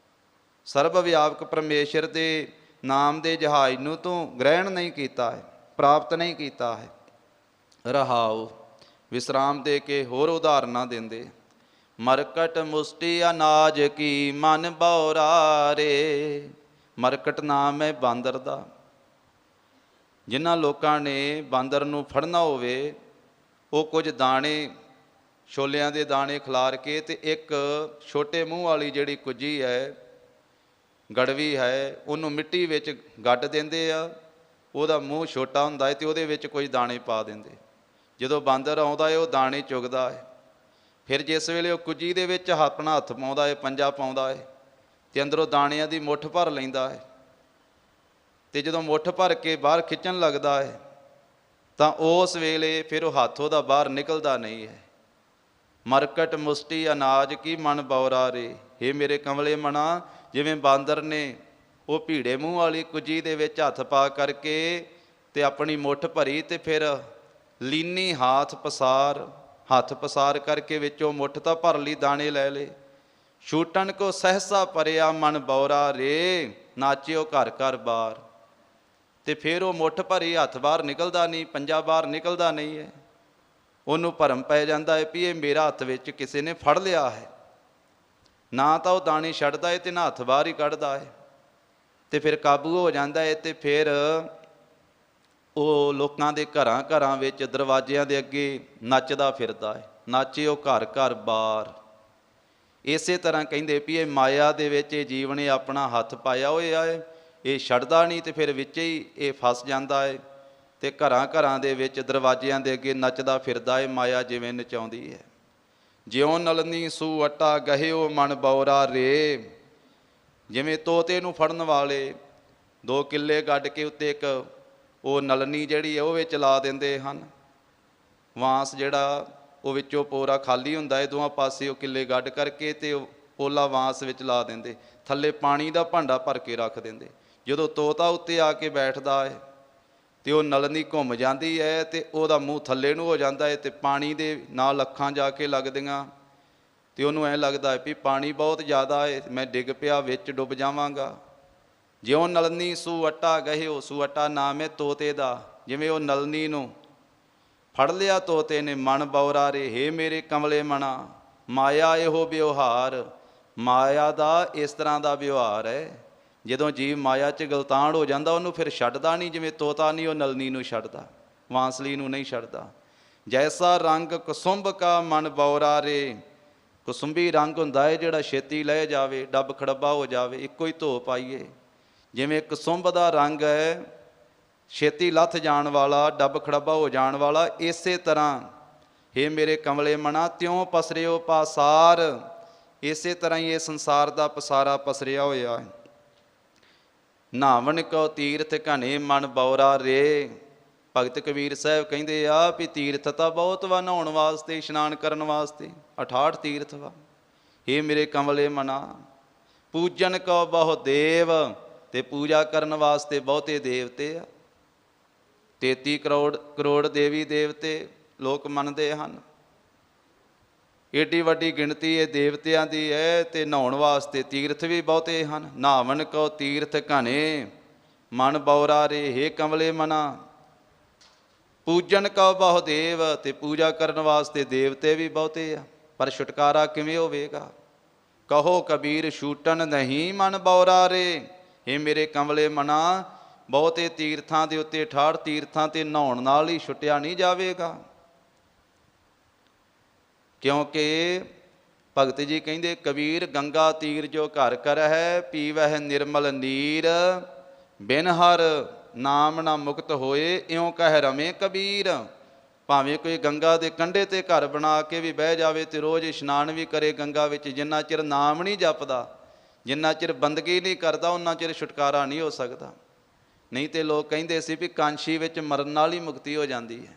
ਸਰਬ ਵਿਆਪਕ ਪਰਮੇਸ਼ਰ ਦੇ ਨਾਮ ਦੇ ਜਹਾਜ਼ ਨੂੰ ਤੂੰ ਗ੍ਰਹਿਣ ਨਹੀਂ ਕੀਤਾ ਹੈ, ਪ੍ਰਾਪਤ ਨਹੀਂ ਕੀਤਾ ਹੈ। ਰਹਾਉ ਵਿਸਰਾਮ ਦੇ ਕੇ ਹੋਰ ਉਦਾਹਰਨਾਂ ਦਿੰਦੇ, ਮਰਕਟ ਮੁਸ਼ਟੀ ਅਨਾਜ ਕੀ ਮਨ ਬਉਰਾ ਰੇ। ਮਰਕਟ ਨਾਮ ਹੈ ਬਾਂਦਰ ਦਾ। ਜਿਨ੍ਹਾਂ ਲੋਕਾਂ ਨੇ ਬਾਂਦਰ ਨੂੰ ਫੜਨਾ ਹੋਵੇ, ਉਹ ਕੁਝ ਦਾਣੇ, ਛੋਲਿਆਂ ਦੇ ਦਾਣੇ ਖਿਲਾਰ ਕੇ ਤੇ ਇੱਕ ਛੋਟੇ ਮੂੰਹ ਵਾਲੀ ਜਿਹੜੀ ਕੁੱਜੀ ਹੈ, ਗੜਵੀ ਹੈ, ਉਹਨੂੰ ਮਿੱਟੀ ਵਿੱਚ ਗੱਡ ਦਿੰਦੇ ਆ। ਉਹਦਾ ਮੂੰਹ ਛੋਟਾ ਹੁੰਦਾ ਹੈ ਤੇ ਉਹਦੇ ਵਿੱਚ ਕੁਝ ਦਾਣੇ ਪਾ ਦਿੰਦੇ। ਜਦੋਂ ਬਾਂਦਰ ਆਉਂਦਾ ਹੈ ਉਹ ਦਾਣੇ ਚੁਗਦਾ ਹੈ। ਫਿਰ ਜਿਸ ਵੇਲੇ ਉਹ ਕੁੱਜੀ ਦੇ ਵਿੱਚ ਆਪਣਾ ਹੱਥ ਪਾਉਂਦਾ ਹੈ, ਪੰਜਾ ਪਾਉਂਦਾ ਹੈ, ਤੇ ਅੰਦਰੋਂ ਦਾਣਿਆਂ ਦੀ ਮੁੱਠ ਭਰ ਲੈਂਦਾ ਹੈ। ਤੇ ਜਦੋਂ ਮੁੱਠ ਭਰ ਕੇ ਬਾਹਰ ਖਿੱਚਣ ਲੱਗਦਾ ਹੈ ਤਾਂ ਉਸ ਵੇਲੇ ਫਿਰ ਉਹ ਹੱਥ ਉਹਦਾ ਬਾਹਰ ਨਿਕਲਦਾ ਨਹੀਂ ਹੈ। ਮਰਕਟ ਮੁਸ਼ਟੀ ਅਨਾਜ ਕੀ ਮਨ ਬਉਰਾ ਰੇ। ਹੇ ਮੇਰੇ ਕਮਲੇ ਮਨਾ, ਜਿਵੇਂ ਬਾਂਦਰ ਨੇ ਉਹ ਭੀੜੇ ਮੂੰਹ ਵਾਲੀ ਕੁੱਜੀ ਦੇ ਵਿੱਚ ਹੱਥ ਪਾ ਕਰਕੇ ਤੇ ਆਪਣੀ ਮੁੱਠ ਭਰੀ, ਤੇ ਫਿਰ ਲੀਨੀ ਹੱਥ ਪਸਾਰ ਕਰਕੇ ਵਿੱਚੋਂ ਮੁੱਠ ਤਾਂ ਭਰ ਲਈ, ਦਾਣੇ ਲੈ ਲਏ। ਛੂਟਣ ਕੋ ਸਹਿਸਾ ਭਰਿਆ ਮਨ ਬਉਰਾ ਰੇ, ਨਾਚਿਓ ਘਰ ਘਰ ਬਾਰ। ਤੇ ਫਿਰ ਉਹ ਮੁੱਠ ਭਰੀ, ਹੱਥ ਬਾਹਰ ਨਿਕਲਦਾ ਨਹੀਂ, ਪੰਜਾ ਬਾਹਰ ਨਿਕਲਦਾ ਨਹੀਂ ਹੈ। ਉਹਨੂੰ ਭਰਮ ਪੈ ਜਾਂਦਾ ਹੈ ਵੀ ਇਹ ਮੇਰਾ ਹੱਥ ਵਿੱਚ ਕਿਸੇ ਨੇ ਫੜ ਲਿਆ ਹੈ। ਨਾ ਤਾਂ ਉਹ ਦਾਣੇ ਛੱਡਦਾ ਹੈ ਤੇ ਨਾ ਹੱਥ ਬਾਹਰ ਹੀ ਕੱਢਦਾ ਹੈ। ਤੇ ਫਿਰ ਕਾਬੂ ਹੋ ਜਾਂਦਾ ਹੈ ਤੇ ਫਿਰ ਉਹ ਲੋਕਾਂ ਦੇ ਘਰਾਂ ਵਿੱਚ ਦਰਵਾਜ਼ਿਆਂ ਦੇ ਅੱਗੇ ਨੱਚਦਾ ਫਿਰਦਾ ਹੈ, ਨਾਚੇ ਉਹ ਘਰ ਘਰ ਬਾਰ। ਇਸੇ ਤਰ੍ਹਾਂ ਕਹਿੰਦੇ ਵੀ ਇਹ ਮਾਇਆ ਦੇ ਵਿੱਚ ਇਹ ਜੀਵ ਨੇ ਆਪਣਾ ਹੱਥ ਪਾਇਆ ਹੋਇਆ ਹੈ, ਇਹ ਛੱਡਦਾ ਨਹੀਂ, ਤੇ ਫਿਰ ਵਿੱਚ ਹੀ ਇਹ ਫਸ ਜਾਂਦਾ ਹੈ ਤੇ ਘਰਾਂ ਦੇ ਵਿੱਚ ਦਰਵਾਜ਼ਿਆਂ ਦੇ ਅੱਗੇ ਨੱਚਦਾ ਫਿਰਦਾ ਹੈ। ਮਾਇਆ ਜਿਵੇਂ ਨਚਾਉਂਦੀ ਹੈ। ਜਿਉਂ ਨਲਨੀ ਸੂ ਅਟਾ ਗਹਿਓ ਮਨ ਬਉਰਾ ਰੇ। ਜਿਵੇਂ ਤੋਤੇ ਨੂੰ ਫੜਨ ਵਾਲੇ 2 ਕਿੱਲੇ ਗੱਡ ਕੇ ਉੱਤੇ ਇੱਕ ਉਹ ਨਲਨੀ ਜਿਹੜੀ ਹੈ ਉਹ ਵਿੱਚ ਲਾ ਦਿੰਦੇ ਹਨ। ਵਾਂਸ ਜਿਹੜਾ ਉਹ ਵਿੱਚੋਂ ਪੋਰਾ ਖਾਲੀ ਹੁੰਦਾ ਹੈ, ਦੋਵਾਂ ਪਾਸੇ ਉਹ ਕਿੱਲੇ ਗੱਡ ਕਰਕੇ ਤੇ ਉਹ ਪੋਲਾ ਵਾਂਸ ਵਿੱਚ ਲਾ ਦਿੰਦੇ, ਥੱਲੇ ਪਾਣੀ ਦਾ ਭਾਂਡਾ ਭਰ ਕੇ ਰੱਖ ਦਿੰਦੇ। ਜਦੋਂ ਤੋਤਾ ਉੱਤੇ ਆ ਕੇ ਬੈਠਦਾ ਹੈ ਤੇ ਉਹ ਨਲਨੀ ਘੁੰਮ ਜਾਂਦੀ ਹੈ ਤੇ ਉਹਦਾ ਮੂੰਹ ਥੱਲੇ ਨੂੰ ਹੋ ਜਾਂਦਾ ਹੈ ਤੇ ਪਾਣੀ ਦੇ ਨਾਲ ਅੱਖਾਂ ਜਾ ਕੇ ਲੱਗਦੀਆਂ ਤੇ ਉਹਨੂੰ ਐਂ ਲੱਗਦਾ ਹੈ ਵੀ ਪਾਣੀ ਬਹੁਤ ਜ਼ਿਆਦਾ ਹੈ, ਮੈਂ ਡਿੱਗ ਪਿਆ, ਵਿੱਚ ਡੁੱਬ ਜਾਵਾਂਗਾ। ਜਿਉਂ ਨਲਨੀ ਸੂ ਅਟਾ ਗਹਿਓ, ਸੂ ਅਟਾ ਨਾਮ ਹੈ ਤੋਤੇ ਦਾ। ਜਿਵੇਂ ਉਹ ਨਲਨੀ ਨੂੰ ਫੜ ਲਿਆ ਤੋਤੇ ਨੇ, ਮਨ ਬਉਰਾ ਰੇ। ਹੇ ਮੇਰੇ ਕਮਲੇ ਮਨਾ, ਮਾਇਆ ਇਹੋ ਵਿਵਹਾਰ। ਮਾਇਆ ਦਾ ਇਸ ਤਰ੍ਹਾਂ ਦਾ ਵਿਵਹਾਰ ਹੈ। ਜਦੋਂ ਜੀਵ ਮਾਇਆ 'ਚ ਗਲਤਾਨ ਹੋ ਜਾਂਦਾ ਉਹਨੂੰ ਫਿਰ ਛੱਡਦਾ ਨਹੀਂ। ਜਿਵੇਂ ਤੋਤਾ ਨਹੀਂ ਉਹ ਨਲਨੀ ਨੂੰ ਛੱਡਦਾ, ਵਾਂਸਲੀ ਨੂੰ ਨਹੀਂ ਛੱਡਦਾ। ਜੈਸਾ ਰੰਗ ਕੁਸੁੰਭ ਕਾ ਮਨ ਬਉਰਾ ਰੇ। ਕੁਸੁੰਭੀ ਰੰਗ ਹੁੰਦਾ ਹੈ ਜਿਹੜਾ ਛੇਤੀ ਲਹਿ ਜਾਵੇ, ਡੱਬ ਖੜੱਬਾ ਹੋ ਜਾਵੇ, ਇੱਕੋ ਹੀ ਧੋ ਪਾਈਏ। ਜਿਵੇਂ ਕੁਸੁੰਭ ਦਾ ਰੰਗ ਹੈ ਛੇਤੀ ਲੱਥ ਜਾਣ ਵਾਲਾ, ਡੱਬ ਖੜੱਬਾ ਹੋ ਜਾਣ ਵਾਲਾ। ਇਸੇ ਤਰ੍ਹਾਂ ਹੇ ਮੇਰੇ ਕਮਲੇ ਮਨਾ ਤਿਉਂ ਪਸਰਿਓ ਪਾਸਾਰ, ਇਸੇ ਤਰ੍ਹਾਂ ਹੀ ਇਹ ਸੰਸਾਰ ਦਾ ਪਸਾਰਾ ਪਸਰਿਆ ਹੋਇਆ ਹੈ। ਨਾਵਣ ਕੋ ਤੀਰਥ ਘਣੇ ਮਨ ਬੌਰਾ ਰੇ। ਭਗਤ ਕਬੀਰ ਸਾਹਿਬ ਕਹਿੰਦੇ ਆ ਵੀ ਤੀਰਥ ਤਾਂ ਬਹੁਤ ਵਾ ਨਹਾਉਣ ਵਾਸਤੇ, ਇਸ਼ਨਾਨ ਕਰਨ ਵਾਸਤੇ, 68 ਤੀਰਥ ਵਾ। ਇਹ ਮੇਰੇ ਕਮਲੇ ਮਨਾ ਪੂਜਨ ਕੋ ਬਹੁ ਦੇਵ, ਤੇ ਪੂਜਾ ਕਰਨ ਵਾਸਤੇ ਬਹੁਤੇ ਦੇਵਤੇ ਆ। 33 ਕਰੋੜ ਦੇਵੀ ਦੇਵਤੇ ਲੋਕ ਮੰਨਦੇ ਹਨ। ਏਡੀ ਵੱਡੀ ਗਿਣਤੀ ਇਹ ਦੇਵਤਿਆਂ ਦੀ ਹੈ, ਤੇ ਨਹਾਉਣ ਵਾਸਤੇ ਤੀਰਥ ਵੀ ਬਹੁਤੇ ਹਨ। ਨਹਾਵਨ ਕੋ ਤੀਰਥ ਘਣੇ ਮਨ ਬੌਰਾ ਰੇ। ਹੇ ਕਮਲੇ ਮਨਾ ਪੂਜਨ ਕੋ ਬਹੁ ਦੇਵ, ਤੇ ਪੂਜਾ ਕਰਨ ਵਾਸਤੇ ਦੇਵਤੇ ਵੀ ਬਹੁਤੇ ਆ। ਪਰ ਛੁਟਕਾਰਾ ਕਿਵੇਂ ਹੋਵੇਗਾ? ਕਹੋ ਕਬੀਰ ਛੂਟਨ ਨਹੀਂ ਮਨ ਬੌਰਾ ਰੇ। ਇਹ ਮੇਰੇ ਕਮਲੇ ਮਨਾ ਬਹੁਤੇ ਤੀਰਥਾਂ ਦੇ ਉੱਤੇ, 68 ਤੀਰਥਾਂ ਤੇ ਨਹਾਉਣ ਨਾਲ ਹੀ ਛੁੱਟਿਆ ਨਹੀਂ ਜਾਵੇਗਾ। ਕਿਉਂਕਿ ਭਗਤ ਜੀ ਕਹਿੰਦੇ ਕਬੀਰ ਗੰਗਾ ਤੀਰ ਜੋ ਘਰ ਕਰ ਹੈ, ਪੀਵਹਿ ਨਿਰਮਲ ਨੀਰ, ਬਿਨ ਹਰ ਨਾਮ ਨਾ ਮੁਕਤ ਹੋਏ, ਇਉਂ ਕਹਿ ਰਵੇਂ ਕਬੀਰ। ਭਾਵੇਂ ਕੋਈ ਗੰਗਾ ਦੇ ਕੰਢੇ ਤੇ ਘਰ ਬਣਾ ਕੇ ਵੀ ਬਹਿ ਜਾਵੇ ਤੇ ਰੋਜ਼ ਇਸ਼ਨਾਨ ਵੀ ਕਰੇ ਗੰਗਾ ਵਿੱਚ, ਜਿੰਨਾ ਚਿਰ ਨਾਮ ਨਹੀਂ ਜਪਦਾ, ਜਿੰਨਾ ਚਿਰ ਬੰਦਗੀ ਨਹੀਂ ਕਰਦਾ, ਉਹਨਾਂ ਚਿਰ ਛੁਟਕਾਰਾ ਨਹੀਂ ਹੋ ਸਕਦਾ। ਨਹੀਂ ਤੇ ਲੋਕ ਕਹਿੰਦੇ ਸੀ ਵੀ ਕਾਂਸ਼ੀ ਵਿੱਚ ਮਰਨ ਨਾਲ ਹੀ ਮੁਕਤੀ ਹੋ ਜਾਂਦੀ ਹੈ।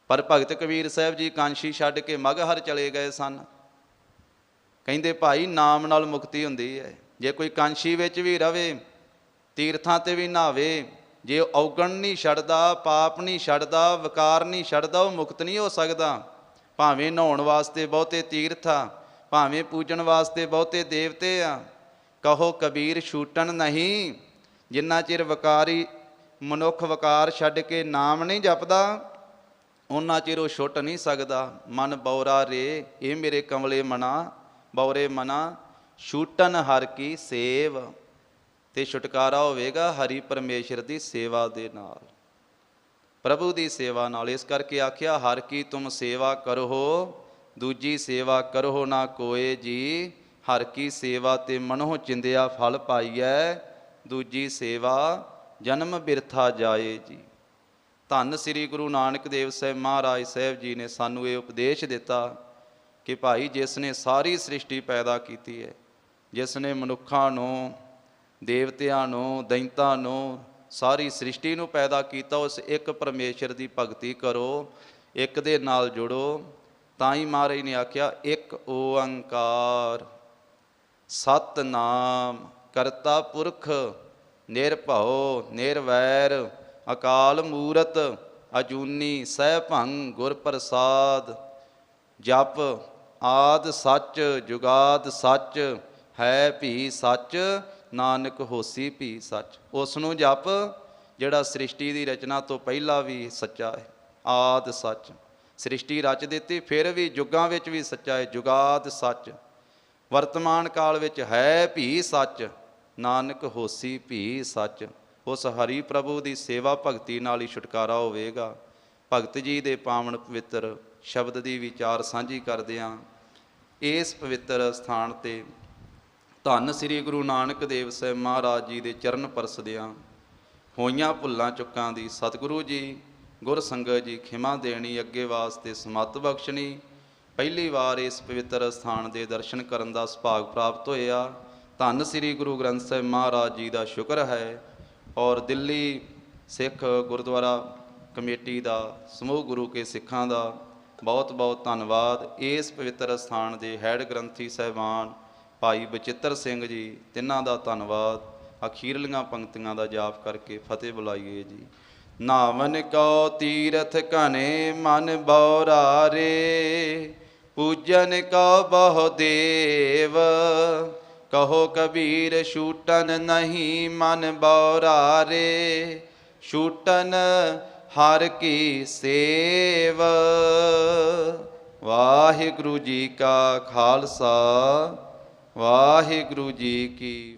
ਪਰ ਭਗਤ ਕਬੀਰ ਸਾਹਿਬ ਜੀ ਕਾਂਸ਼ੀ ਛੱਡ ਕੇ ਮਗਹਰ ਚਲੇ ਗਏ ਸਨ। ਕਹਿੰਦੇ ਭਾਈ ਨਾਮ ਨਾਲ ਮੁਕਤੀ ਹੁੰਦੀ ਹੈ। ਜੇ ਕੋਈ ਕਾਂਸ਼ੀ ਵਿੱਚ ਵੀ ਰਵੇ, ਤੀਰਥਾਂ ਤੇ ਵੀ ਨਹਾਵੇ, ਜੇ ਔਗਣ ਨਹੀਂ ਛੱਡਦਾ, ਪਾਪ ਨਹੀਂ ਛੱਡਦਾ, ਵਿਕਾਰ ਨਹੀਂ ਛੱਡਦਾ, ਉਹ ਮੁਕਤ ਨਹੀਂ ਹੋ ਸਕਦਾ। ਭਾਵੇਂ ਨਹਾਉਣ ਵਾਸਤੇ ਬਹੁਤੇ ਤੀਰਥ ਆ, ਭਾਵੇਂ ਪੂਜਣ ਵਾਸਤੇ ਬਹੁਤੇ ਦੇਵਤੇ ਆ। ਕਹੋ ਕਬੀਰ ਛੂਟਣ ਨਹੀਂ। ਜਿੰਨਾ ਚਿਰ ਵਿਕਾਰੀ ਮਨੁੱਖ ਵਿਕਾਰ ਛੱਡ ਕੇ ਨਾਮ ਨਹੀਂ ਜਪਦਾ, ਉਹਨਾਂ ਚਿਰ ਉਹ ਛੁੱਟ ਨਹੀਂ ਸਕਦਾ। ਮਨ ਬੌਰਾ ਰੇ। ਇਹ ਮੇਰੇ ਕਮਲੇ ਮਨਾ ਬੌਰੇ ਮਨਾ ਛੂਟਨ ਹਰ ਕੀ ਸੇਵ, ਤੇ ਛੁਟਕਾਰਾ ਹੋਵੇਗਾ ਹਰੀ ਪਰਮੇਸ਼ਰ ਦੀ ਸੇਵਾ ਦੇ ਨਾਲ, ਪ੍ਰਭੂ ਦੀ ਸੇਵਾ ਨਾਲ। ਇਸ ਕਰਕੇ ਆਖਿਆ ਹਰ ਕੀ ਤੁਮ ਸੇਵਾ ਕਰੋ, ਦੂਜੀ ਸੇਵਾ ਕਰੋ ਨਾ ਕੋਏ ਜੀ। ਹਰ ਕੀ ਸੇਵਾ ਤੇ ਮਨੋਂ ਚਿੰਦਿਆ ਫਲ ਪਾਈਐ, ਦੂਜੀ ਸੇਵਾ ਜਨਮ ਬਿਰਥਾ ਜਾਏ ਜੀ। ਧੰਨ ਸ੍ਰੀ ਗੁਰੂ ਨਾਨਕ ਦੇਵ ਸਾਹਿਬ ਮਹਾਰਾਜ ਸਾਹਿਬ ਜੀ ਨੇ ਸਾਨੂੰ ਇਹ ਉਪਦੇਸ਼ ਦਿੱਤਾ ਕਿ ਭਾਈ ਜਿਸ ਨੇ ਸਾਰੀ ਸ੍ਰਿਸ਼ਟੀ ਪੈਦਾ ਕੀਤੀ ਹੈ, ਜਿਸ ਨੇ ਮਨੁੱਖਾਂ ਨੂੰ, ਦੇਵਤਿਆਂ ਨੂੰ, ਦੈਂਤਾਂ ਨੂੰ, ਸਾਰੀ ਸ੍ਰਿਸ਼ਟੀ ਨੂੰ ਪੈਦਾ ਕੀਤਾ, ਉਸ ਇੱਕ ਪਰਮੇਸ਼ਰ ਦੀ ਭਗਤੀ ਕਰੋ, ਇੱਕ ਦੇ ਨਾਲ ਜੁੜੋ। ਤਾਂ ਹੀ ਮਹਾਰਾਜ ਨੇ ਆਖਿਆ ਇੱਕ ਓੰਕਾਰ ਸਤਿਨਾਮ ਕਰਤਾ ਪੁਰਖ ਨਿਰਭਉ ਨਿਰਵੈਰ ਅਕਾਲ ਮੂਰਤ ਅਜੂਨੀ ਸੈਭੰ ਗੁਰ ਪ੍ਰਸਾਦ। ਜਪ ਆਦ ਸੱਚ ਜੁਗਾਦ ਸੱਚ, ਹੈ ਭੀ ਸੱਚ ਨਾਨਕ ਹੋਸੀ ਭੀ ਸੱਚ। ਉਸ ਨੂੰ ਜਪ ਜਿਹੜਾ ਸ੍ਰਿਸ਼ਟੀ ਦੀ ਰਚਨਾ ਤੋਂ ਪਹਿਲਾਂ ਵੀ ਸੱਚਾ ਹੈ। ਆਦ ਸੱਚ, ਸ੍ਰਿਸ਼ਟੀ ਰਚ ਦਿੱਤੀ ਫਿਰ ਵੀ ਯੁੱਗਾਂ ਵਿੱਚ ਵੀ ਸੱਚਾ ਹੈ। ਜੁਗਾਦ ਸੱਚ, ਵਰਤਮਾਨ ਕਾਲ ਵਿੱਚ ਹੈ ਭੀ ਸੱਚ ਨਾਨਕ ਹੋਸੀ ਭੀ ਸੱਚ। ਉਸ ਹਰੀ ਪ੍ਰਭੂ ਦੀ ਸੇਵਾ ਭਗਤੀ ਨਾਲ ਹੀ ਛੁਟਕਾਰਾ ਹੋਵੇਗਾ। ਭਗਤ ਜੀ ਦੇ ਪਾਵਨ ਪਵਿੱਤਰ ਸ਼ਬਦ ਦੀ ਵਿਚਾਰ ਸਾਂਝੀ ਕਰਦਿਆਂ ਇਸ ਪਵਿੱਤਰ ਸਥਾਨ 'ਤੇ ਧੰਨ ਸ੍ਰੀ ਗੁਰੂ ਨਾਨਕ ਦੇਵ ਸਾਹਿਬ ਮਹਾਰਾਜ ਜੀ ਦੇ ਚਰਨ ਪਰਸਦਿਆਂ ਹੋਈਆਂ ਭੁੱਲਾਂ ਚੁੱਕਾਂ ਦੀ ਸਤਿਗੁਰੂ ਜੀ ਗੁਰ ਸੰਗਤ ਜੀ ਖਿਮਾ ਦੇਣੀ, ਅੱਗੇ ਵਾਸਤੇ ਸਮੱਤ ਬਖਸ਼ਣੀ। ਪਹਿਲੀ ਵਾਰ ਇਸ ਪਵਿੱਤਰ ਸਥਾਨ ਦੇ ਦਰਸ਼ਨ ਕਰਨ ਦਾ ਸੁਭਾਗ ਪ੍ਰਾਪਤ ਹੋਇਆ। ਧੰਨ ਸ੍ਰੀ ਗੁਰੂ ਗ੍ਰੰਥ ਸਾਹਿਬ ਮਹਾਰਾਜ ਜੀ ਦਾ ਸ਼ੁਕਰ ਹੈ। ਔਰ ਦਿੱਲੀ ਸਿੱਖ ਗੁਰਦੁਆਰਾ ਕਮੇਟੀ ਦਾ, ਸਮੂਹ ਗੁਰੂ ਕੇ ਸਿੱਖਾਂ ਦਾ ਬਹੁਤ ਬਹੁਤ ਧੰਨਵਾਦ। ਇਸ ਪਵਿੱਤਰ ਸਥਾਨ ਦੇ ਹੈਡ ਗ੍ਰੰਥੀ ਸਾਹਿਬਾਨ ਭਾਈ ਬਚਿੱਤਰ ਸਿੰਘ ਜੀ, ਤਿੰਨਾਂ ਦਾ ਧੰਨਵਾਦ। ਅਖੀਰਲੀਆਂ ਪੰਕਤੀਆਂ ਦਾ ਜਾਪ ਕਰਕੇ ਫਤਿਹ ਬੁਲਾਈਏ ਜੀ। ਨਾਵਨ ਕਉ ਤੀਰਥ ਘਨੇ ਮਨ ਬੌਰਾ ਰੇ, ਪੂਜਨ ਕਉ ਬਹੁ ਦੇਵ, ਕਹੋ ਕਬੀਰ ਛੂਟਨ ਨਹੀਂ ਮਨ ਬੌਰਾ ਰੇ, ਛੂਟਨ ਹਰ ਕੀ ਸੇਵ। ਵਾਹਿਗੁਰੂ ਜੀ ਕਾ ਖਾਲਸਾ, ਵਾਹਿਗੁਰੂ ਜੀ ਕੀ